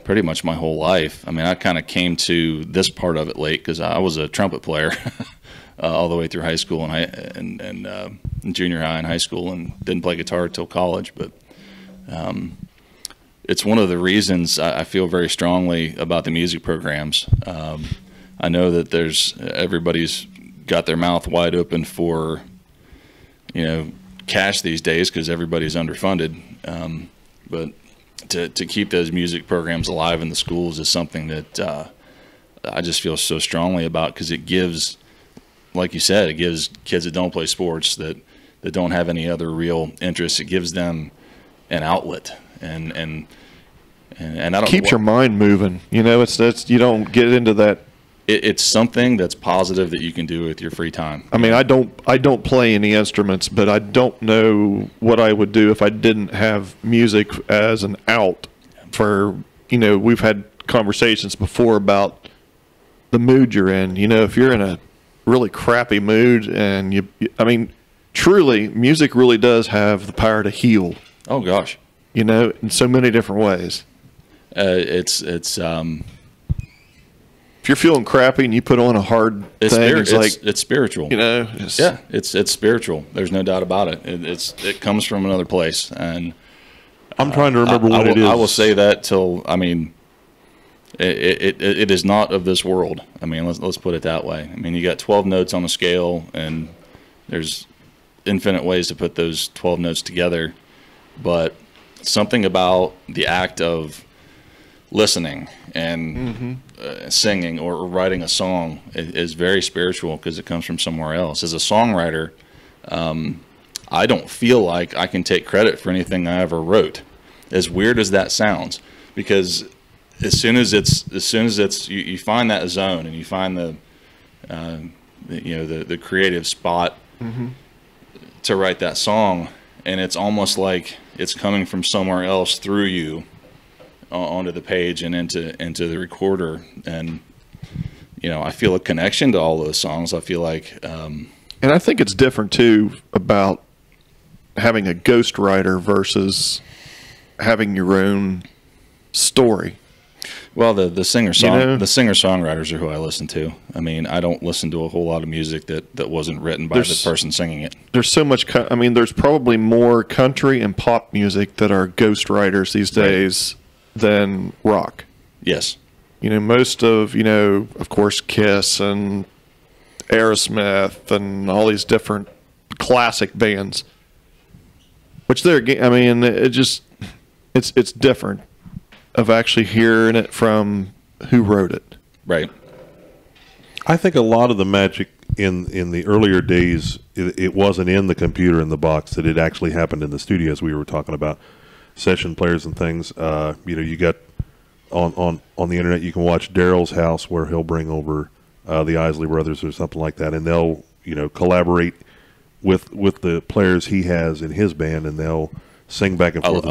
pretty much my whole life. I mean, I kind of came to this part of it late because I was a trumpet player all the way through high school and junior high and high school, and didn't play guitar till college. But it's one of the reasons I feel very strongly about the music programs. I know that everybody's got their mouth wide open for, cash these days because everybody's underfunded. But to keep those music programs alive in the schools is something that I just feel so strongly about, because it gives, like you said, it gives kids that don't play sports, that don't have any other real interests, it gives them an outlet, and I don't
keeps your mind moving. It's you don't get into that.
It's something that's positive that you can do with your free time.
I mean, I don't play any instruments, but I don't know what I would do if I didn't have music as an out for, we've had conversations before about the mood you're in. If you're in a really crappy mood and I mean, truly, music really does have the power to heal.
Oh gosh.
In so many different ways.
It's
if you're feeling crappy and you put on a hard thing,
it's spiritual. It's spiritual. There's no doubt about it. It comes from another place, and
I'm trying to remember what it is.
I will say that till it is not of this world. I mean, let's put it that way. I mean, you got 12 notes on the scale, and there's infinite ways to put those 12 notes together, but something about the act of listening and singing or writing a song is very spiritual, because it comes from somewhere else. As a songwriter, I don't feel like I can take credit for anything I ever wrote, as weird as that sounds, because as soon as it's you find that zone and you find the creative spot to write that song, and it's almost like it's coming from somewhere else through you onto the page and into the recorder. And I feel a connection to all those songs. I feel like
and I think it's different too about having a ghostwriter versus having your own story.
Well, the singer-songwriters are who I listen to. I mean, I don't listen to a whole lot of music that wasn't written by the person singing it.
There's so much. There's probably more country and pop music that are ghostwriters these days than rock.
Yes.
Most of, of course, Kiss and Aerosmith and all these different classic bands, which it's different of actually hearing it from who wrote it.
Right.
I think a lot of the magic in the earlier days, it wasn't in the computer in the box, that it actually happened in the studio, as we were talking about session players and things. You got on the internet, you can watch Daryl's house, where he'll bring over the Isley Brothers or something like that, and they'll collaborate with the players he has in his band, and they'll sing back and forth.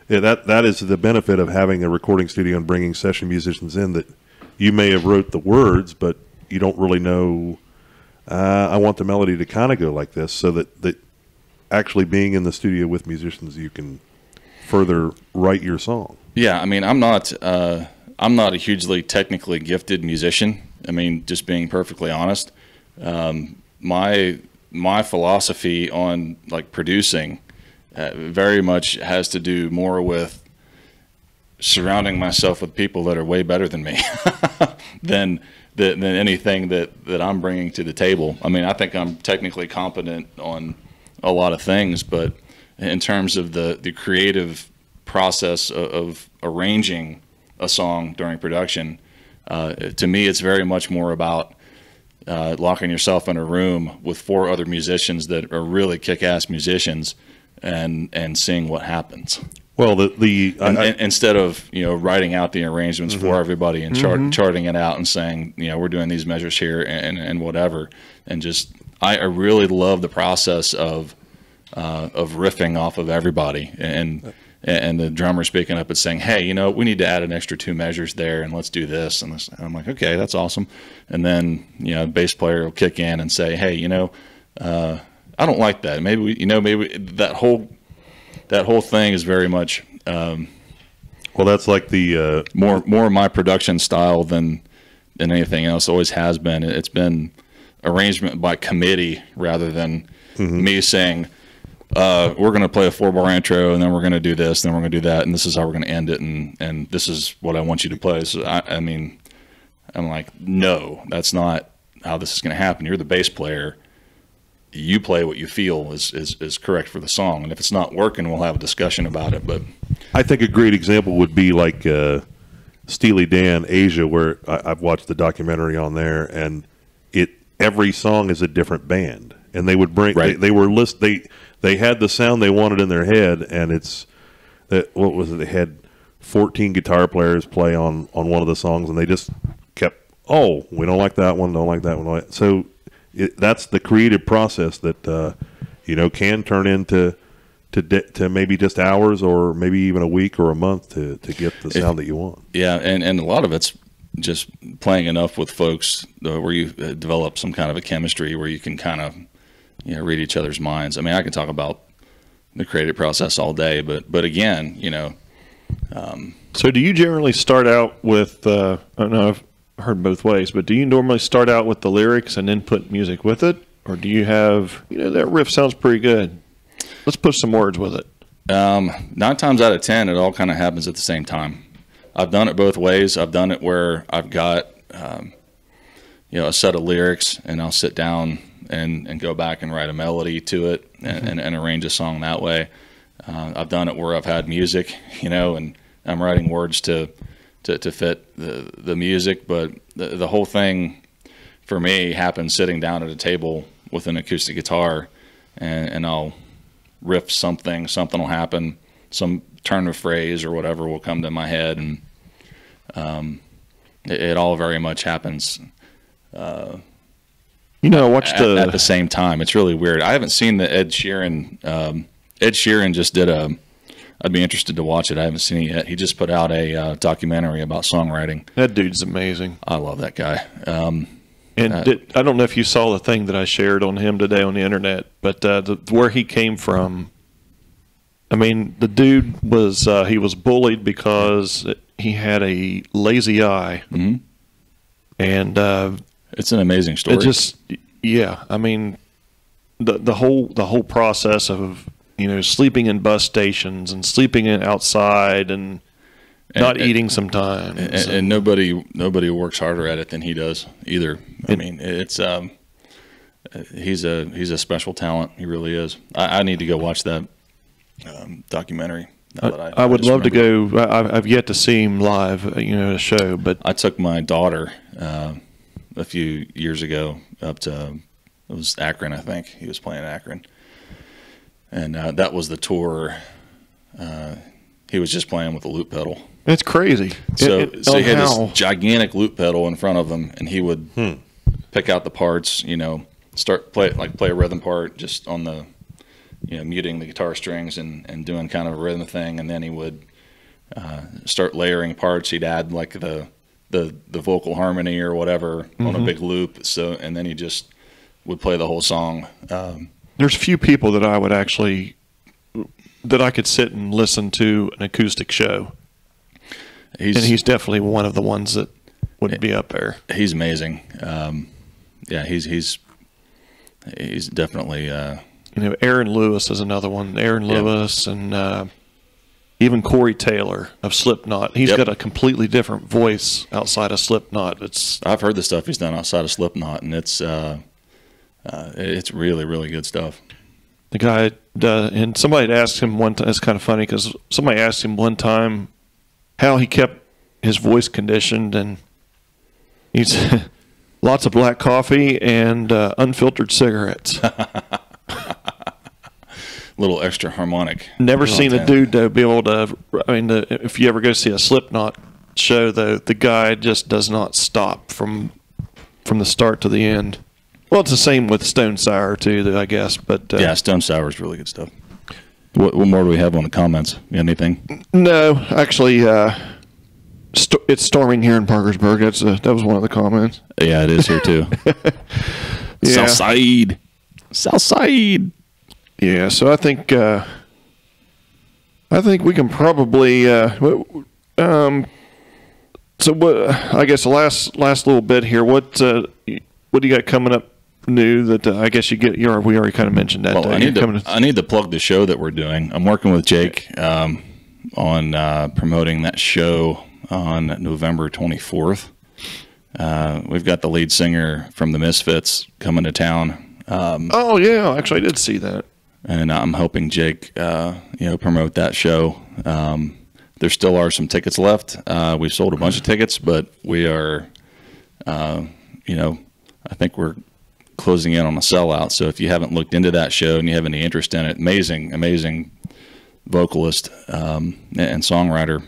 That is the benefit of having a recording studio and bringing session musicians in, that you may have wrote the words, but you don't really know, I want the melody to kind of go like this, so that actually being in the studio with musicians, you can further write your song.
Yeah, I mean, I'm not a hugely technically gifted musician. I mean, just being perfectly honest, my philosophy on producing very much has to do more with surrounding myself with people that are way better than me than anything that I'm bringing to the table. I mean, I think I'm technically competent on a lot of things, but in terms of the creative process of arranging a song during production, to me, it's very much more about locking yourself in a room with 4 other musicians that are really kick-ass musicians and seeing what happens.
Well,
instead of writing out the arrangements for everybody and charting it out and saying we're doing these measures here and whatever, and just I really love the process of riffing off of everybody and the drummer speaking up and saying, hey, we need to add an extra 2 measures there, and let's do this and this. And I'm like, okay, that's awesome. And then the bass player will kick in and say, hey, I don't like that. Maybe maybe that whole thing is very much
Well, that's like the
more my production style than anything else. Always has been. It's been arrangement by committee rather than me saying, we're going to play a 4-bar intro, and then we're going to do this, and then we're going to do that, and this is how we're going to end it, and this is what I want you to play. So I mean, I'm like, no, that's not how this is going to happen. You're the bass player. You play what you feel is correct for the song, and if it's not working, we'll have a discussion about it. But
I think a great example would be like Steely Dan Asia, where I've watched the documentary on there, and every song is a different band, and they would bring they had the sound they wanted in their head, and what was it? They had 14 guitar players play on one of the songs, and they just kept, we don't like that one, don't like that one. So that's the creative process that can turn into maybe just hours or maybe even a week or a month to get the sound that you want.
Yeah, and a lot of it's just playing enough with folks where you develop some kind of a chemistry where you can kind of read each other's minds. I mean, I can talk about the creative process all day, but again,
So do you generally start out with, I don't know, I've heard both ways, but do you normally start out with the lyrics and then put music with it? Or do you have, that riff sounds pretty good, let's put some words with it?
9 times out of 10, it all kind of happens at the same time. I've done it both ways. I've done it where I've got, a set of lyrics, and I'll sit down and go back and write a melody to it and arrange a song that way. I've done it where I've had music, and I'm writing words to fit the music. But the whole thing for me happens sitting down at a table with an acoustic guitar, and I'll riff something will happen, some turn of phrase or whatever will come to my head, and it all very much happens
I watched
at the same time. It's really weird. I haven't seen the Ed Sheeran. Ed Sheeran just did I'd be interested to watch it. I haven't seen it yet. He just put out a documentary about songwriting.
That dude's amazing.
I love that guy.
I don't know if you saw the thing that I shared on him today on the internet, but where he came from, I mean, the dude was he was bullied because he had a lazy eye, and
it's an amazing story.
I mean, the whole process of sleeping in bus stations and sleeping outside and not eating sometimes,
and nobody works harder at it than he does either. I mean, it's he's a special talent. He really is. I need to go watch that documentary.
I would love to go. I've yet to see him live, at a show. But
I took my daughter a few years ago up to, it was Akron, I think. He was playing Akron, and that was the tour. He was just playing with a loop pedal.
It's crazy.
So he had this gigantic loop pedal in front of him, and he would pick out the parts. Play a rhythm part just on the. Muting the guitar strings and doing kind of a rhythm thing, and then he would start layering parts. He'd add like the vocal harmony or whatever on a big loop. So, and then he just would play the whole song.
There's few people that I could sit and listen to an acoustic show, and he's definitely one of the ones that would be up there.
He's amazing. He's definitely.
Aaron Lewis is another one. Aaron Lewis and even Corey Taylor of Slipknot. He's got a completely different voice outside of Slipknot.
I've heard the stuff he's done outside of Slipknot, and it's really, really good stuff.
The guy, and somebody had asked him one time, it's kind of funny because somebody asked him one time how he kept his voice conditioned, and he's lots of black coffee and unfiltered cigarettes.
Little extra harmonic.
Never seen a dude though be able to. I mean, if you ever go see a Slipknot show, though, the guy just does not stop from the start to the end. Well, it's the same with Stone Sour too, I guess. But
Stone Sour is really good stuff. What more do we have on the comments? You got anything?
No, actually, it's storming here in Parkersburg. That was one of the comments.
Yeah, it is here too. Southside. Southside.
Yeah, so I think we can probably so what? I guess the last little bit here. What do you got coming up new that I guess you get? We already kind of mentioned that.
Well, I need to plug the show that we're doing. I'm working with Jake on promoting that show on November 24th. We've got the lead singer from the Misfits coming to town.
Oh yeah, actually I did see that.
And I'm helping Jake, promote that show. There still are some tickets left. We've sold a bunch of tickets, but we are, I think we're closing in on a sellout. So if you haven't looked into that show and you have any interest in it, amazing vocalist and songwriter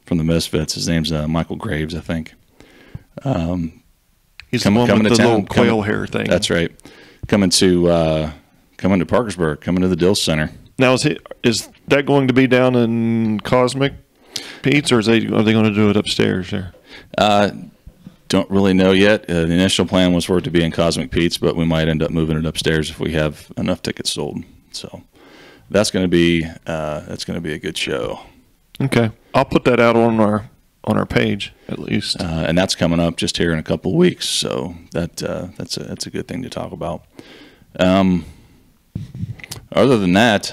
from the Misfits. His name's Michael Graves, I think.
He's the one with the little quail hair thing.
That's right. Coming to Parkersburg, coming to the Dill Center.
Now, is that going to be down in Cosmic Pete's, or are they going to do it upstairs there?
Don't really know yet. The initial plan was for it to be in Cosmic Pete's, but we might end up moving it upstairs if we have enough tickets sold. So that's going to be a good show.
Okay, I'll put that out on our page at least.
And that's coming up just here in a couple of weeks. So that's a good thing to talk about. Other than that,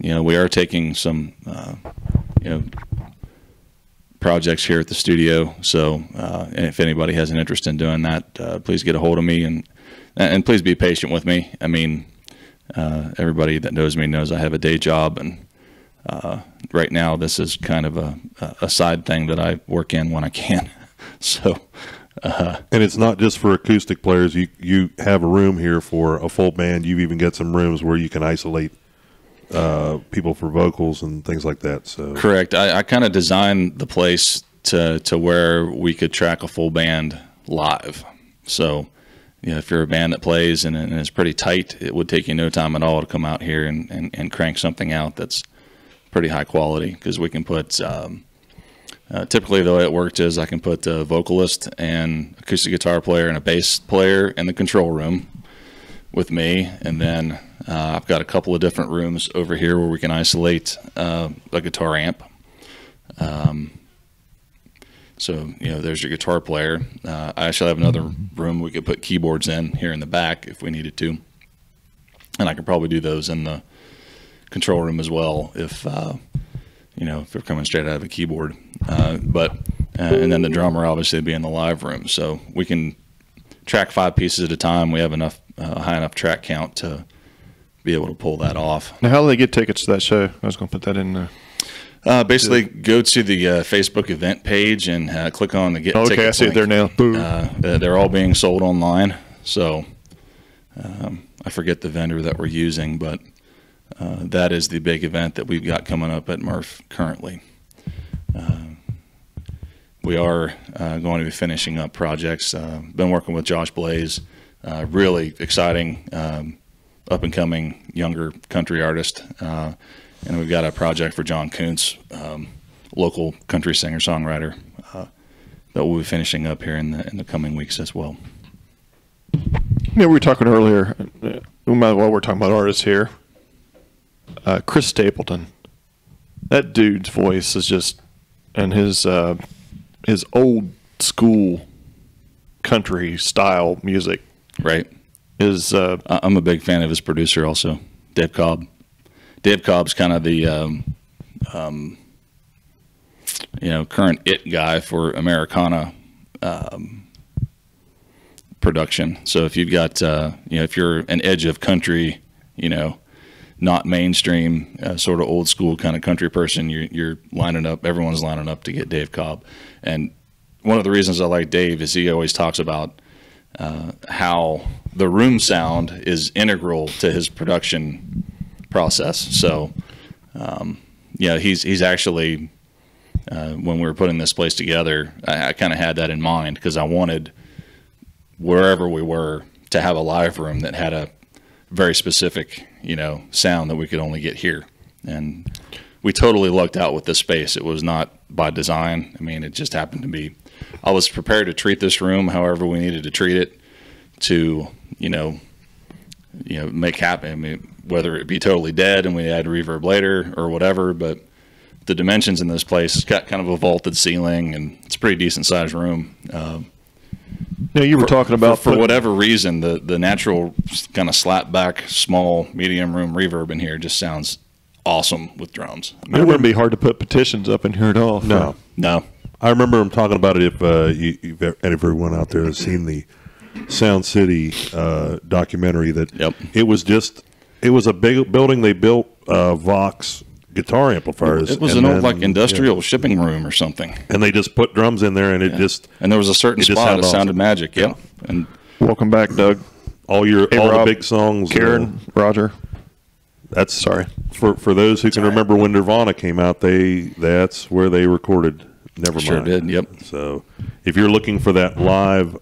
we are taking some, projects here at the studio. So, if anybody has an interest in doing that, please get a hold of me and please be patient with me. I mean, everybody that knows me knows I have a day job, and right now this is kind of a side thing that I work in when I can. So.
And it's not just for acoustic players. You have a room here for a full band. You've even got some rooms where you can isolate people for vocals and things like that. So
correct. I kind of designed the place to where we could track a full band live. So, if you're a band that plays and it's pretty tight, it would take you no time at all to come out here and crank something out that's pretty high quality, because we can put. Typically, the way it worked is I can put a vocalist and acoustic guitar player and a bass player in the control room with me, and then I've got a couple of different rooms over here where we can isolate a guitar amp. So, there's your guitar player. I actually have another room we could put keyboards in here in the back if we needed to, and I could probably do those in the control room as well if they're coming straight out of a keyboard. And then the drummer obviously be in the live room. So we can track 5 pieces at a time. We have enough high enough track count to be able to pull that off.
Now, how do they get tickets to that show? I was going to put that in there.
Basically, go to the Facebook event page and click on the Get Tickets.
Okay, I see it there now.
They're all being sold online. So I forget the vendor that we're using, but that is the big event that we've got coming up at Murph currently. We are going to be finishing up projects. Been working with Josh Blaze, really exciting, up-and-coming younger country artist. And we've got a project for John Kuntz, local country singer-songwriter, that we'll be finishing up here in the coming weeks as well.
We were talking earlier, while we're talking about artists here, Chris Stapleton. That dude's voice is just, and his old school country style music,
right,
is.
I'm a big fan of his producer also, Dave Cobb. Dave Cobb's kind of the current it guy for Americana production. So if you've got if you're an edge of country, not mainstream, sort of old school kind of country person, you're lining up. Everyone's lining up to get Dave Cobb. And one of the reasons I like Dave is he always talks about how the room sound is integral to his production process. So, he's actually when we were putting this place together, I kind of had that in mind, because I wanted wherever we were to have a live room that had a very specific, sound that we could only get here. And we totally lucked out with this space. It was not by design. I mean, it just happened to be. I was prepared to treat this room however we needed to treat it to, make happen. I mean, whether it be totally dead and we add reverb later or whatever, but the dimensions in this place, it's got kind of a vaulted ceiling and it's a pretty decent sized room.
Now you were talking about
for whatever reason, the natural kind of slap back small medium room reverb in here just sounds awesome with drums.
It wouldn't be hard to put petitions up in here at all.
No.
I remember him talking about it. If everyone out there has seen the Sound City documentary, that it was a big building they built Vox guitar amplifiers.
It was an old industrial shipping room or something,
and they just put drums in there, and it just
and there was a certain spot that sounded magic. Yeah. And
welcome back, Doug.
All the big songs,
Karen, Roger.
That's sorry for those who can remember when Nirvana came out. That's where they recorded Nevermind.
Sure did. Yep.
So if you're looking for that live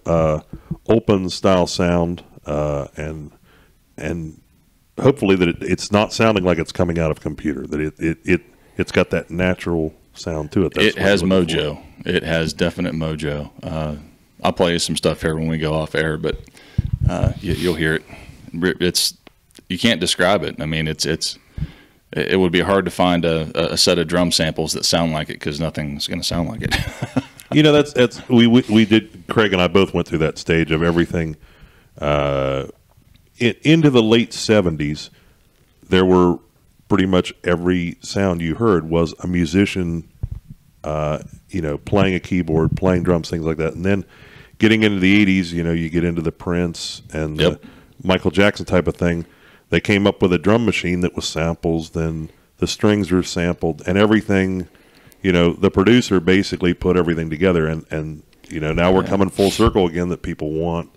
open style sound and hopefully that it's not sounding like it's coming out of a computer, that it's got that natural sound to it.
It has mojo. It has definite mojo. I'll play you some stuff here when we go off air, but you'll hear it. You can't describe it. I mean, it would be hard to find a set of drum samples that sound like it, because nothing's going to sound like it.
That's we did. Craig and I both went through that stage of everything. Into the late 70s, there were pretty much every sound you heard was a musician, playing a keyboard, playing drums, things like that. And then getting into the 80s, you get into the Prince and the Michael Jackson type of thing. They came up with a drum machine that was samples, then the strings were sampled, and everything, the producer basically put everything together. And now we're coming full circle again, that people want,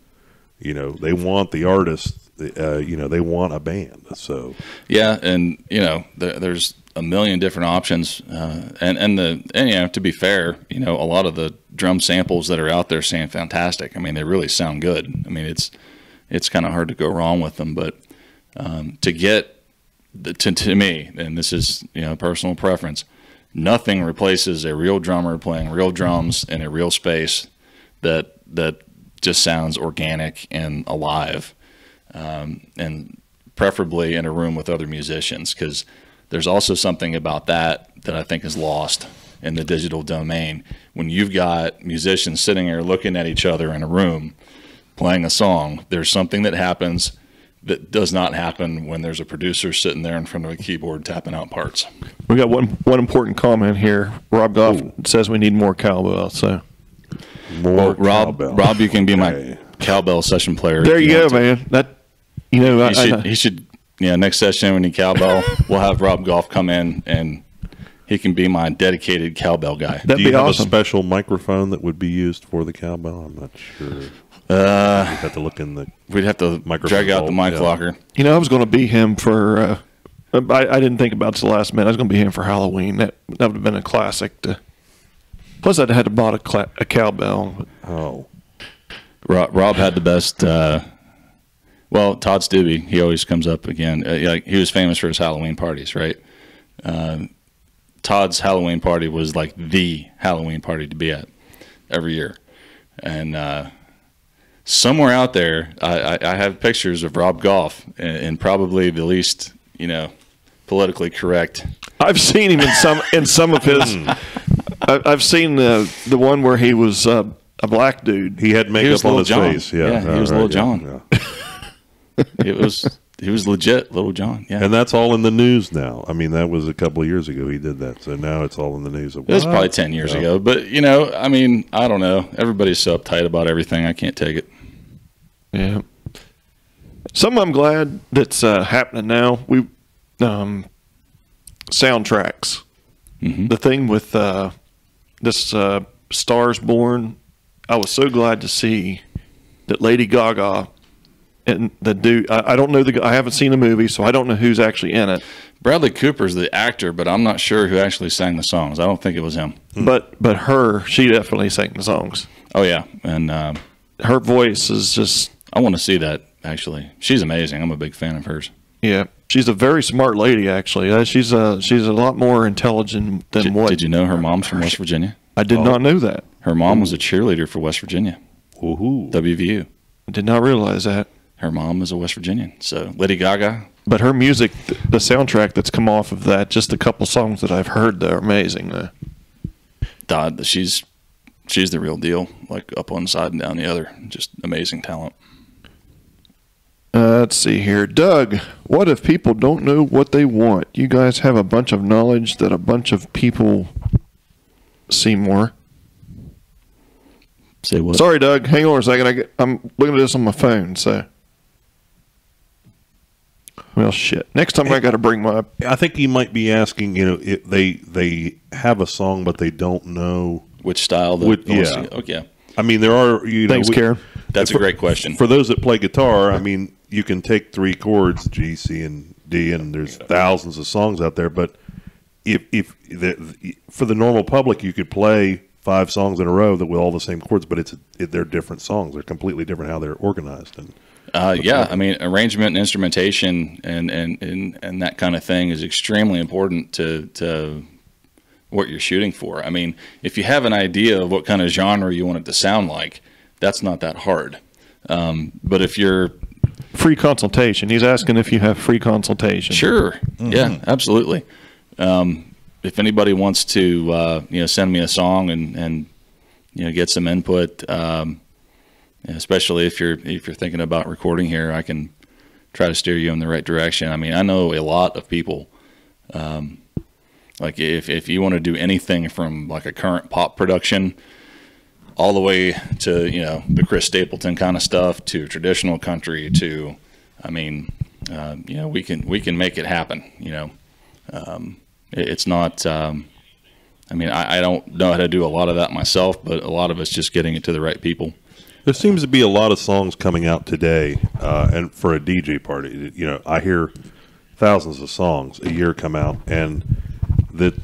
they want the artist. They want a band. So
and there's a million different options, and to be fair, a lot of the drum samples that are out there sound fantastic. I mean, they really sound good. I mean, it's kind of hard to go wrong with them, but to get to me, and this is personal preference, nothing replaces a real drummer playing real drums in a real space that just sounds organic and alive. And preferably in a room with other musicians, because there's also something about that I think is lost in the digital domain. When you've got musicians sitting there looking at each other in a room playing a song, there's something that happens that does not happen when there's a producer sitting there in front of a keyboard tapping out parts.
We got one important comment here. Rob Goff says we need more cowbell. So
Rob, you can be my cowbell session player.
There you go, man. That
he should next session when he cowbell, we'll have Rob Goff come in and he can be my dedicated cowbell guy.
Do you have a special microphone that would be used for the cowbell? I'm not sure. We'd have to look in the.
We'd have to drag out the mic locker.
I was going to be him for. I didn't think about this the last minute. I was going to be him for Halloween. That would have been a classic. Plus, I'd had to bought a cowbell.
Oh,
Rob had the best. Well, Todd Stubbe, he always comes up again. He was famous for his Halloween parties, right? Todd's Halloween party was like the Halloween party to be at every year. And somewhere out there, I have pictures of Rob Goff in probably the least, politically correct.
I've seen him in some of his. I've seen the one where he was a black dude.
He had makeup on his face.
Yeah, he was Little John. Yeah. He was legit Little John. Yeah,
and that's all in the news now. I mean, that was a couple of years ago he did that, so now it's all in the news.
It was probably 10 years ago, but I mean, I don't know. Everybody's so uptight about everything. I can't take it.
Yeah. Something I'm glad that's happening now. We soundtracks. Mm-hmm. The thing with this Stars Born, I was so glad to see that Lady Gaga and the dude. I don't know I haven't seen the movie, so I don't know who's actually in it.
Bradley Cooper's the actor, but I'm not sure who actually sang the songs. I don't think it was him.
But she definitely sang the songs.
Oh yeah, and
her voice is just.
I want to see that. Actually, she's amazing. I'm a big fan of hers.
Yeah, she's a very smart lady. Actually, she's a lot more intelligent than what.
Did you know her mom's from West Virginia?
I did not know that.
Her mom was a cheerleader for West Virginia.
Woohoo!
WVU.
I did not realize that.
her mom is a West Virginian. So Lady Gaga.
But her music, the soundtrack that's come off of that, just a couple songs that I've heard, they're amazing.
She's the real deal, like up one side and down the other. Just amazing talent.
Let's see here. Doug, what if people don't know what they want? You guys have a bunch of knowledge that a bunch of people see more.
Say what?
Sorry, Doug. Hang on a second. I'm looking at this on my phone, so. Well, shit. Next time I got to bring my.
I think he might be asking, they have a song, but they don't know
which style.
Yeah.
Okay.
I mean, there are,
Thanks, Karen.
That's a great question.
For those that play guitar, I mean, you can take 3 chords, G, C, and D, and there's thousands of songs out there. But for the normal public, you could play 5 songs in a row that with all the same chords, but they're different songs. They're completely different how they're organized. And
yeah, I mean, arrangement and instrumentation and that kind of thing is extremely important to what you're shooting for. I mean, if you have an idea of what kind of genre you want it to sound like, that's not that hard. But if you're
free consultation, he's asking if you have free consultation.
Sure, yeah, absolutely. If anybody wants to, send me a song and get some input. Especially if you're thinking about recording here, I can try to steer you in the right direction. I mean, I know a lot of people. Like if you want to do anything from like a current pop production, all the way to the Chris Stapleton kind of stuff, to traditional country, to we can make it happen. It's not. I don't know how to do a lot of that myself, but a lot of it's just getting it to the right people.
There seems to be a lot of songs coming out today, and for a DJ party, I hear thousands of songs a year come out, and that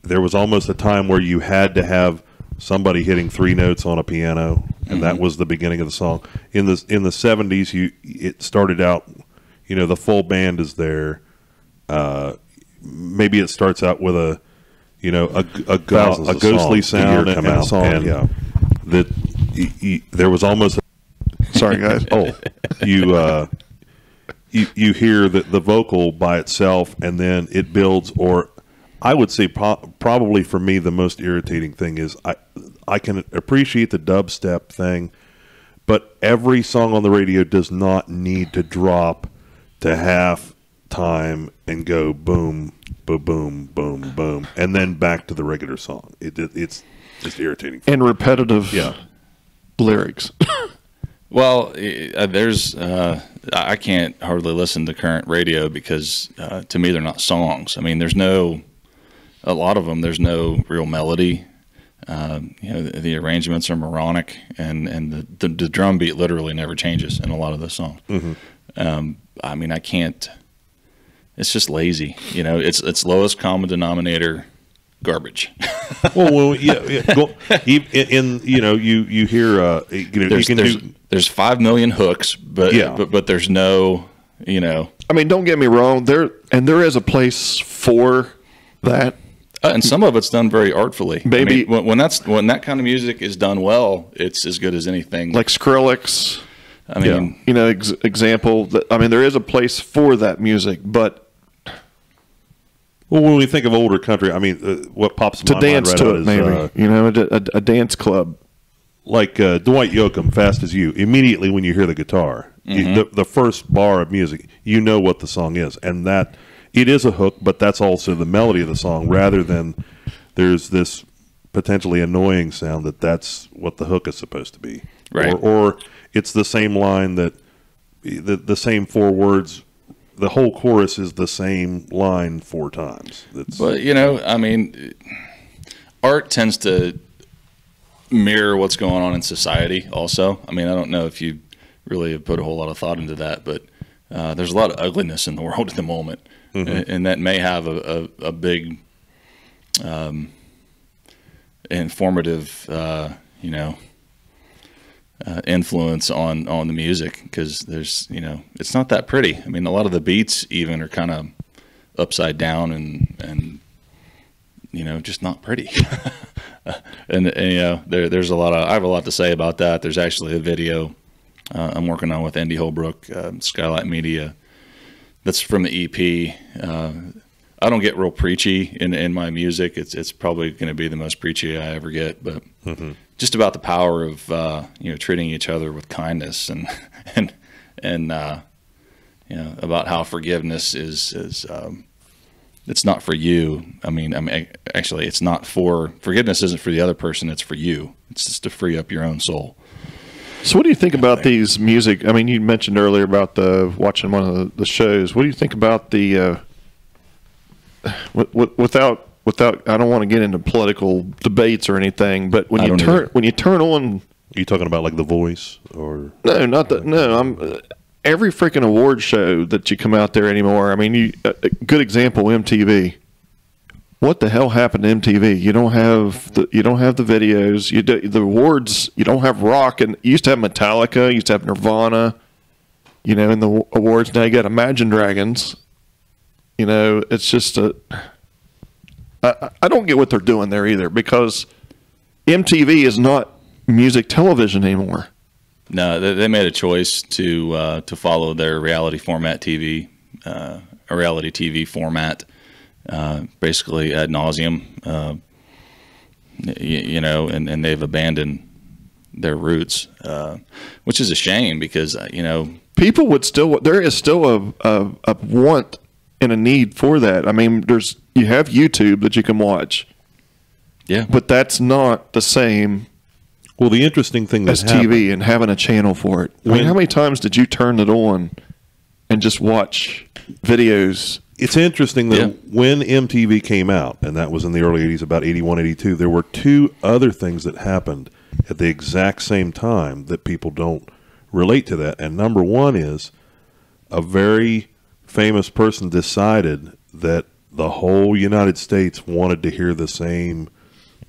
there was almost a time where you had to have somebody hitting 3 notes on a piano, and that was the beginning of the song. In the 70s, it started out, the full band is there. Maybe it starts out with a ghostly sound and a song, and that. There was almost
sorry guys
you hear the vocal by itself, and then it builds. Or I would say probably for me the most irritating thing is I can appreciate the dubstep thing, but every song on the radio does not need to drop to half time and go boom boom boom boom boom and then back to the regular song. It's just irritating
and repetitive lyrics.
Well, I can't hardly listen to current radio because to me they're not songs. I mean, a lot of them, there's no real melody. The arrangements are moronic, and the drum beat literally never changes in a lot of the songs. I can't. It's just lazy. It's lowest common denominator. Garbage.
well, yeah. You hear,
there's 5 million hooks, but there's no,
I mean, don't get me wrong. There is a place for that,
and some of it's done very artfully.
Baby,
when that kind of music is done well, it's as good as anything.
Like Skrillex.
I mean,
example. There is a place for that music, but.
Well, when we think of older country, what pops in my mind right out is
a dance club,
like Dwight Yoakam, "Fast as You." Immediately when you hear the guitar, the first bar of music, you know what the song is, and that it is a hook, but that's also the melody of the song, rather than there's this potentially annoying sound that's what the hook is supposed to be,
right?
Or it's the same line that the same 4 words. The whole chorus is the same line 4 times.
But art tends to mirror what's going on in society. Also, I don't know if you really have put a whole lot of thought into that, but there's a lot of ugliness in the world at the moment, and that may have a big informative, influence on the music, because there's it's not that pretty. A lot of the beats even are kind of upside down and just not pretty. and there's a lot of, I have a lot to say about that. There's actually a video I'm working on with Andy Holbrook, Skylight Media. That's from the EP. I don't get real preachy in my music. It's probably going to be the most preachy I ever get, but just about the power of treating each other with kindness and about how forgiveness is it's not for you. I mean, actually, it's not for forgiveness. Isn't for the other person. It's for you. It's just to free up your own soul.
So what do you think about these music? I mean, you mentioned earlier about watching one of the shows. What do you think about the without I don't want to get into political debates or anything, but when you turn on,
are you talking about like The Voice or
no, not that. No, I'm every freaking award show that you come out there anymore. I mean, a good example, MTV. What the hell happened to MTV? You don't have the videos. The awards. You don't have rock, and you used to have Metallica. You used to have Nirvana. In the awards now you got Imagine Dragons. It's just I don't get what they're doing there either, because MTV is not music television anymore. No,
they made a choice to follow their reality format TV, a reality TV format, basically ad nauseum, and they've abandoned their roots, which is a shame because
people would still. There is still a want and a need for that. I mean, you have YouTube that you can watch,
yeah,
but that's not the same.
Well, the interesting thing
as TV and having a channel for it. I mean, how many times did you turn it on and just watch videos?
It's interesting that when MTV came out, and that was in the early 80s, about 81, 82, there were two other things that happened at the exact same time that people don't relate to that. And number one is a very famous person decided that the whole United States wanted to hear the same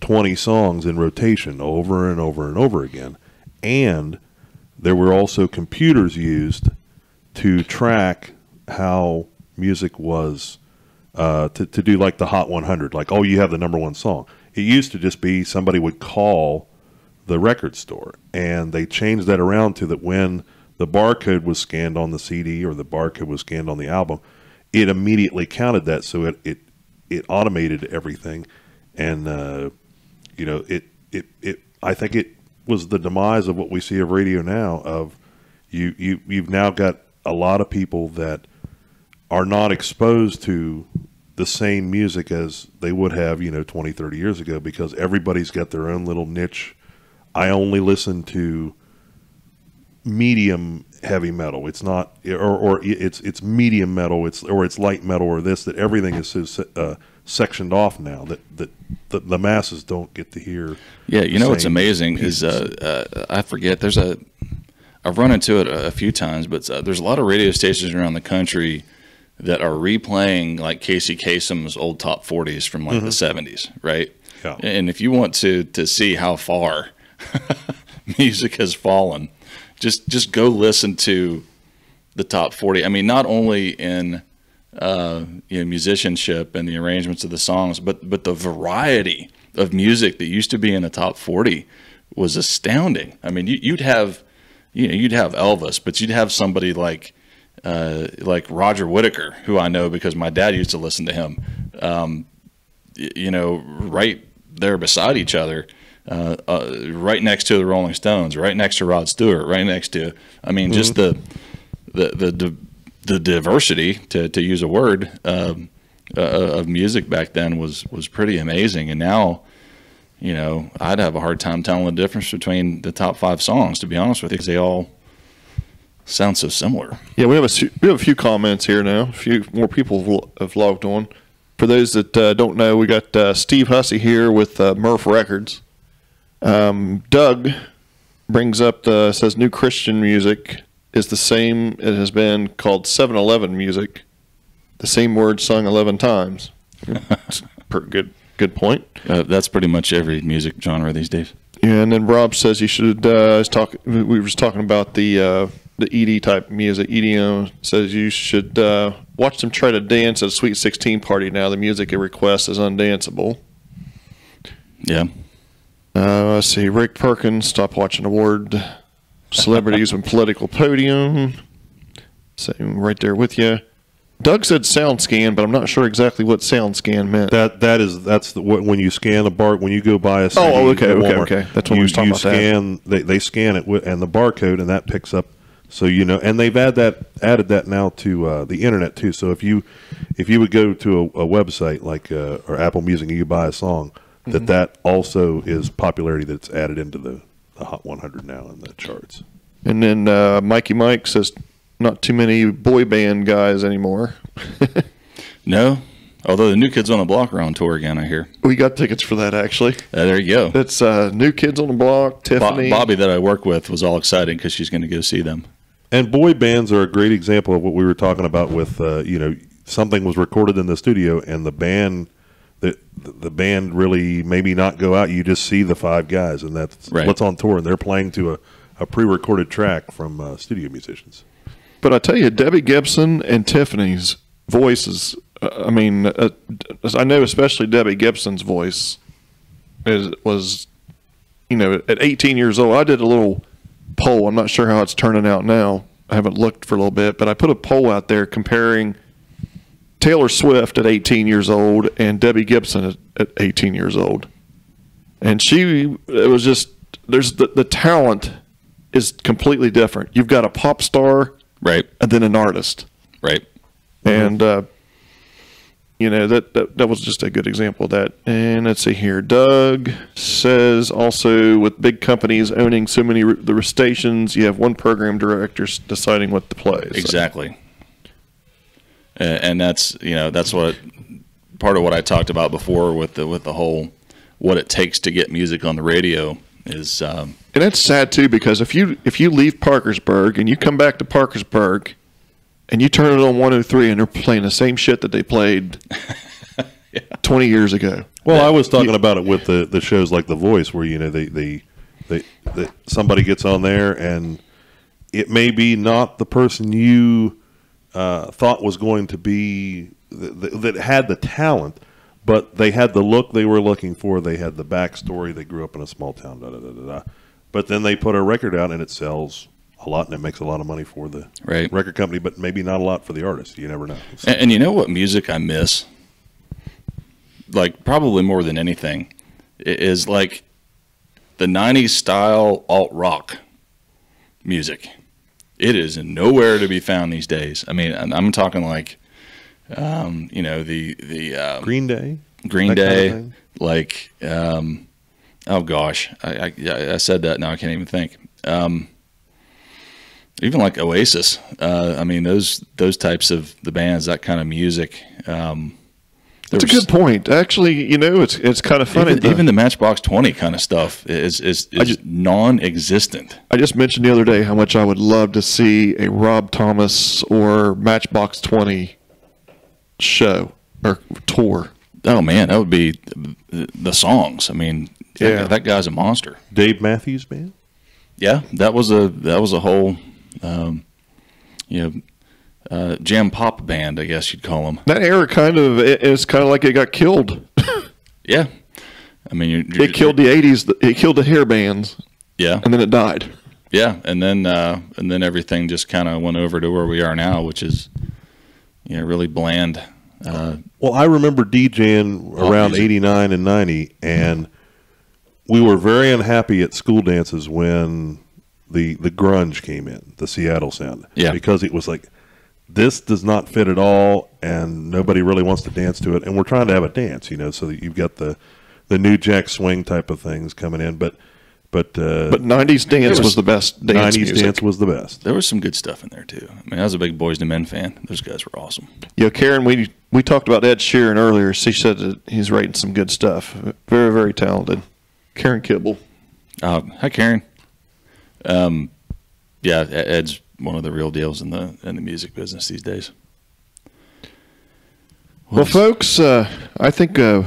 20 songs in rotation over and over and over again. And there were also computers used to track how music was, to do like the Hot 100, like, oh, you have the number one song. It used to just be somebody would call the record store, and they changed that around to that when the barcode was scanned on the CD or the barcode was scanned on the album, it immediately counted that, so it automated everything. And I think it was the demise of what we see of radio now. Of you've now got a lot of people that are not exposed to the same music as they would have 20, 30 years ago, because everybody's got their own little niche. I only listen to medium heavy metal. It's not, or it's medium metal. It's light metal or this. That everything is so sectioned off now that the masses don't get to hear.
Yeah, what's amazing pieces. Is I forget. I've run into it a few times, but there's a lot of radio stations around the country that are replaying like Casey Kasem's old top 40s from like the 70s, right?
Yeah.
And if you want to see how far music has fallen, just go listen to the top 40. I mean, not only in musicianship and the arrangements of the songs, but the variety of music that used to be in the top 40 was astounding. I mean, you'd have Elvis, but you'd have somebody like Roger Whittaker, who I know because my dad used to listen to him, right there beside each other, right next to the Rolling Stones, right next to Rod Stewart, right next to, I mean, just the diversity, to use a word, of music back then was pretty amazing. And now, I'd have a hard time telling the difference between the top 5 songs, to be honest with you, because they all sound so similar.
Yeah, we have a few comments here now. A few more people have logged on. For those that don't know, we got Steve Hussey here with Murph Records. Doug brings up says new Christian music is the same it has been called 7-Eleven music. The same word sung 11 times. It's good point.
That's pretty much every music genre these days.
Yeah, and then Rob says you should we were just talking about the ED type music. EDM says you should watch them try to dance at a Sweet 16 party now. The music it requests is undanceable.
Yeah.
Let's see. Rick Perkins, stop watching award Celebrities and political podium. Same right there with you. Doug said sound scan, but I'm not sure exactly what sound scan meant.
When you scan a bar, when you go buy a CD
okay.
at Walmart,
Okay. That's what we was talking about.
Scan, they scan it and the barcode, and that picks up. So and they've added that now to the internet too. So if you would go to a website like or Apple Music and you buy a song, that also is popularity that's added into the Hot 100 now in the charts.
And then Mikey Mike says not too many boy band guys anymore.
No, although the New Kids on the Block are on tour again, I hear.
We got tickets for that actually.
There you go.
That's New Kids on the Block. Tiffany,
Bobby that I work with was all excited because she's going to go see them.
And boy bands are a great example of what we were talking about with something was recorded in the studio and the band really maybe not go out. You just see the five guys, and that's
right.
What's on tour, and they're playing to a pre-recorded track from studio musicians.
But I tell you, Debbie Gibson and Tiffany's voices. I know especially Debbie Gibson's voice was, at 18 years old. I did a little poll. I'm not sure how it's turning out now. I haven't looked for a little bit, but I put a poll out there comparing Taylor Swift at 18 years old and Debbie Gibson at 18 years old. And there's the talent is completely different. You've got a pop star,
right,
and then an artist,
right,
and that was just a good example of that. And let's see here. Doug says also with big companies owning so many the stations, you have one program director deciding what to play.
Exactly. And that's what part of what I talked about before with the whole what it takes to get music on the radio is.
And that's sad too, because if you leave Parkersburg and you come back to Parkersburg and you turn it on 103 and they're playing the same shit that they played 20 years ago.
Well, I was talking about it with the shows like The Voice, where they somebody gets on there and it may be not the person you thought was going to be that had the talent, but they had the look they were looking for. They had the backstory. They grew up in a small town. But then they put a record out and it sells a lot and it makes a lot of money for the record company, but maybe not a lot for the artist. You never know.
And you know what music I miss? Like probably more than anything is like the 90s style alt rock music. It is nowhere to be found these days. I mean, I'm talking like, the
Green Day,
kind of like, oh gosh, I said that now I can't even think. Even like Oasis. I mean, those types of the bands, that kind of music.
That's a good point. Actually, it's kind of funny.
Even the Matchbox 20 kind of stuff is non-existent.
I just mentioned the other day how much I would love to see a Rob Thomas or Matchbox 20 show or tour.
Oh man, that would be the songs. I mean, that guy's a monster.
Dave Matthews Band.
Yeah, that was a whole, jam pop band, I guess you'd call them.
That era it's kind of like it got killed.
Yeah, I mean,
it killed the '80s. It killed the hair bands.
Yeah,
and then it died.
Yeah, and then everything just kind of went over to where we are now, which is, really bland.
Well, I remember DJing around '89 and '90, and we were very unhappy at school dances when the grunge came in, the Seattle sound.
Yeah,
because it was like, this does not fit at all, and nobody really wants to dance to it. And we're trying to have a dance, so that you've got the New Jack Swing type of things coming in. But
90s dance was the best dance
90s
music.
dance was the best.
There was some good stuff in there, too. I mean, I was a big Boyz II Men fan. Those guys were awesome.
Yeah, Karen, we talked about Ed Sheeran earlier. She said that he's writing some good stuff. Very, very talented. Karen Kibble.
Hi, Karen. Yeah, Ed's one of the real deals in the music business these days.
Well, folks, I think we're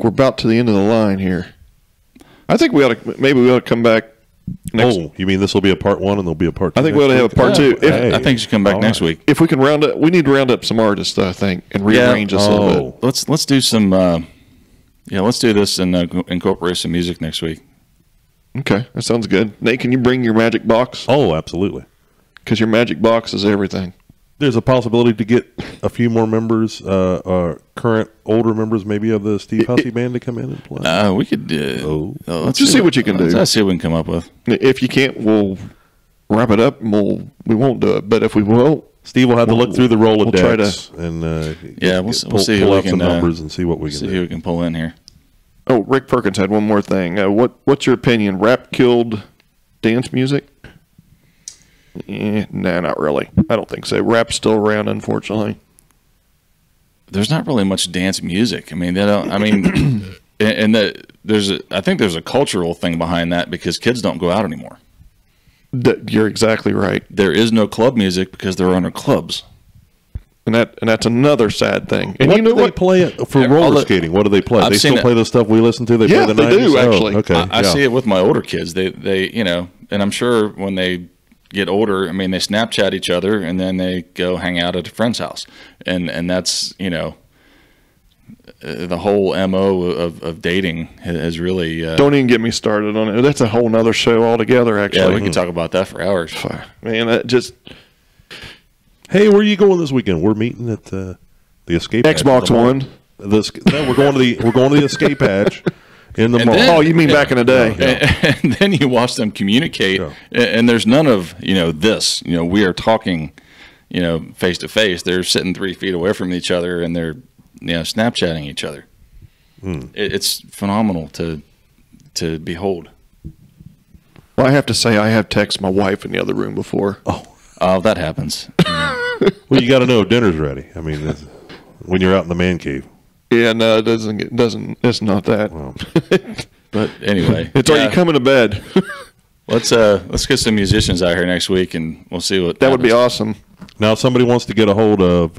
about to the end of the line here. I think we ought to come back next.
Oh, you mean this will be a part one and there'll be a part two?
I think we ought to have a part two.
I think you should come back next week.
If we can we need to round up some artists, though, I think, and rearrange us a little bit.
Let's do some. Let's do this and incorporate some music next week.
Okay, that sounds good. Nate, can you bring your magic box?
Oh, absolutely.
Because your magic box is everything.
There's a possibility to get a few more members, current older members, maybe of the Steve Hussey band to come in and play.
We could. Let's
Just see what you can do.
Let's see what we can come up with.
If you can't, we'll wrap it up and we won't do it. But if we will,
Steve will have to look through the Rolodex
try to,
and
we'll see who
pull
we
out some
can
numbers and see what we can
see
do.
who we can pull in here.
Oh, Rick Perkins had one more thing. What's your opinion? Rap killed dance music? Nah, not really. I don't think so. Rap's still around, unfortunately.
There's not really much dance music. I mean, they don't. I mean, and I think there's a cultural thing behind that because kids don't go out anymore.
You're exactly right.
There is no club music because there are no clubs.
And that's another sad thing. And
What
you know
do they
what?
play for roller skating? What do they play?
I've
They
seen
still
it.
play the stuff we listen to? They
Yeah,
play the
they
90s?
do, actually.
Oh, okay.
I see it with my older kids. They and I'm sure when they get older, I mean, they Snapchat each other and then they go hang out at a friend's house, and that's the whole MO of dating has really.
Don't even get me started on it. That's a whole nother show altogether, actually.
Yeah, we can talk about that for hours.
Man, that just
Hey, where are you going this weekend? We're meeting at the Escape Hatch
Xbox
in the mall.
One.
We're going to the Escape Hatch in the
And
mall.
then-
Oh, you mean back in the day?
And then you watch them communicate,
Yeah.
and there's none of this. We are talking, face to face. They're sitting 3 feet away from each other, and they're Snapchatting each other. It's phenomenal to behold.
Well, I have to say, I have texted my wife in the other room before.
Oh, that happens.
Well, you got to know if dinner's ready. I mean, when you're out in the man cave.
Yeah, no, it doesn't. It's not that.
Well,
But anyway,
It's are you coming to bed?
let's get some musicians out here next week, and we'll see what
That would be
happens.
awesome.
now, if somebody wants to get a hold of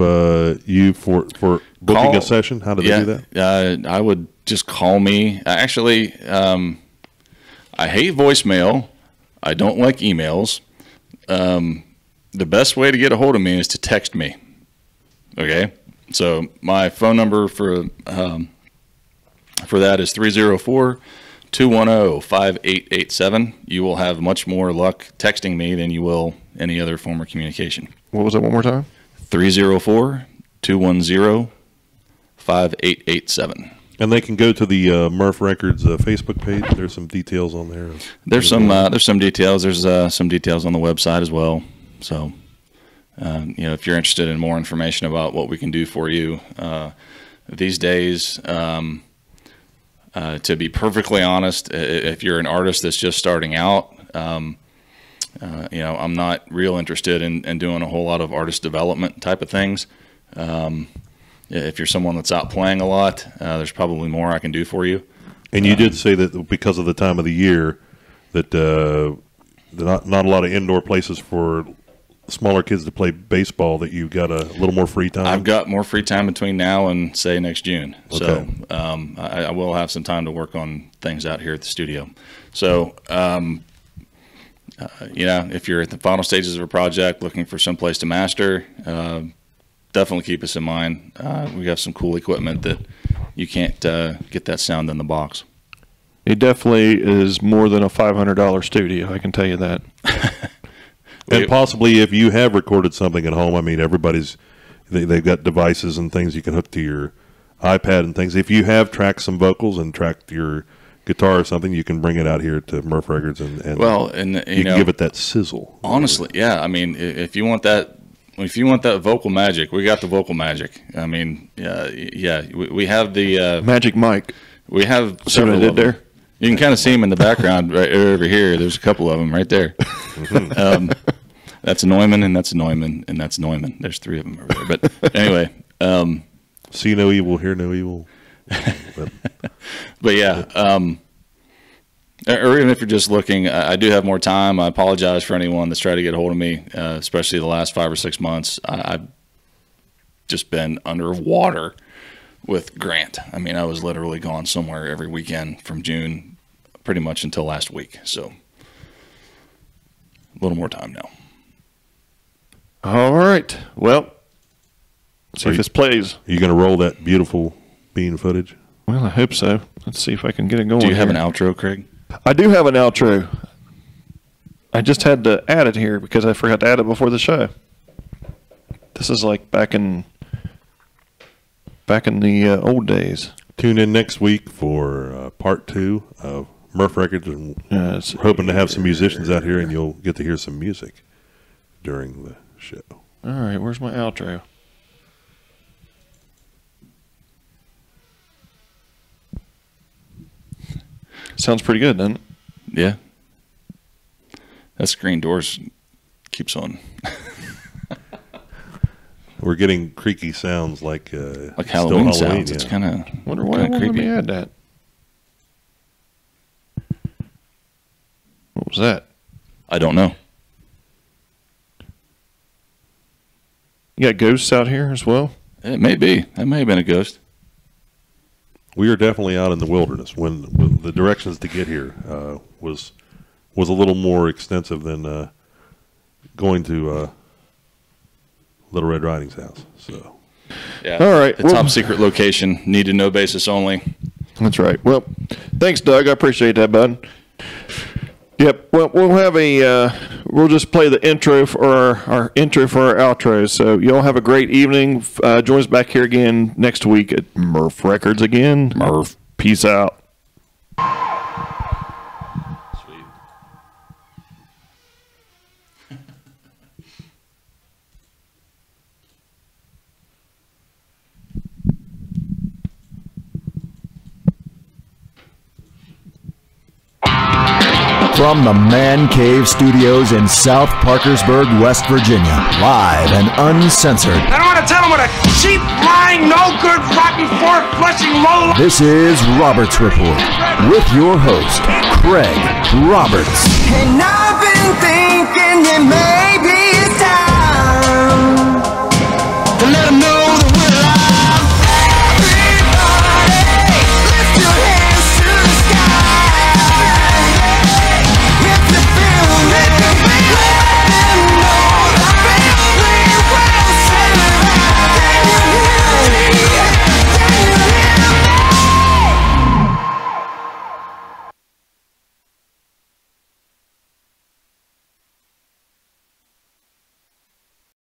you for booking
Call-
a session, how do they do that?
I would just call me. Actually, I hate voicemail. I don't like emails. The best way to get a hold of me is to text me. Okay, so my phone number for that is 304-210-5887. You will have much more luck texting me than you will any other form of communication.
What was it? One more time.
304-210-5887.
And they can go to the Murph Records Facebook page. There's some details on there.
There's some details. There's some details on the website as well. So, if you're interested in more information about what we can do for you, these days, to be perfectly honest, if you're an artist that's just starting out, I'm not real interested in doing a whole lot of artist development type of things. If you're someone that's out playing a lot, there's probably more I can do for you.
And you did say that because of the time of the year, that not a lot of indoor places for smaller kids to play baseball, that you've got a little more free time.
I've got more free time between now and say next June.
Okay.
So I will have some time to work on things out here at the studio. So, if you're at the final stages of a project looking for some place to master, definitely keep us in mind. We have some cool equipment that you can't get that sound in the box.
It definitely is more than a $500 studio. I can tell you that.
And possibly if you have recorded something at home, I mean, they've got devices and things you can hook to your iPad and things. If you have tracked some vocals and tracked your guitar or something, you can bring it out here to Murph Records and you can give it that sizzle.
Honestly, yeah. I mean, if you want that vocal magic, we got the vocal magic. I mean, we have the
Magic Mike.
we have
See what
several
I did
of them.
there?
You can kind of see them in the background right over here. There's a couple of them right there. That's a Neumann, and that's a Neumann, and that's a Neumann. There's 3 of them over there. But anyway,
See no evil, hear no evil.
but yeah, or even if you're just looking, I do have more time. I apologize for anyone that's tried to get a hold of me, especially the last 5 or 6 months. I've just been underwater with Grant. I mean, I was literally gone somewhere every weekend from June pretty much until last week. So a little more time now.
All right. Well, see if this plays.
Are you going to roll that beautiful bean footage?
Well, I hope so. Let's see if I can get it going.
Do you have
here.
an outro, Craig?
I do have an outro. I just had to add it here because I forgot to add it before the show. This is like back in the old days.
Tune in next week for part 2 of Murph Records, and we're hoping to have some musicians out here, and you'll get to hear some music during the show.
All right, where's my outro? Sounds pretty good, doesn't it?
Yeah. That screen doors keeps on.
We're getting creaky sounds like
Halloween sounds.
Yeah.
It's kind of
Wonder why I
creepy.
me add that. What was that?
I don't know.
You got ghosts out here as well?
It may be. That may have been a ghost.
We are definitely out in the wilderness. When the directions to get here was a little more extensive than going to Little Red Riding's house. So,
Yeah.
All right.
The top secret location, need to know basis only.
That's right. Well, thanks, Doug. I appreciate that, bud. Yep. Well, we'll have we'll just play the intro for our intro for our outro. So y'all have a great evening. Join us back here again next week at Murph Records again. Murph. Peace out.
Sweet.
From the Man Cave Studios in South Parkersburg, West Virginia, live and uncensored,
I don't want to tell him what a cheap, lying, no good, rotten, four-flushing low.
this is Roberts Report with your host, Craig Roberts.
And now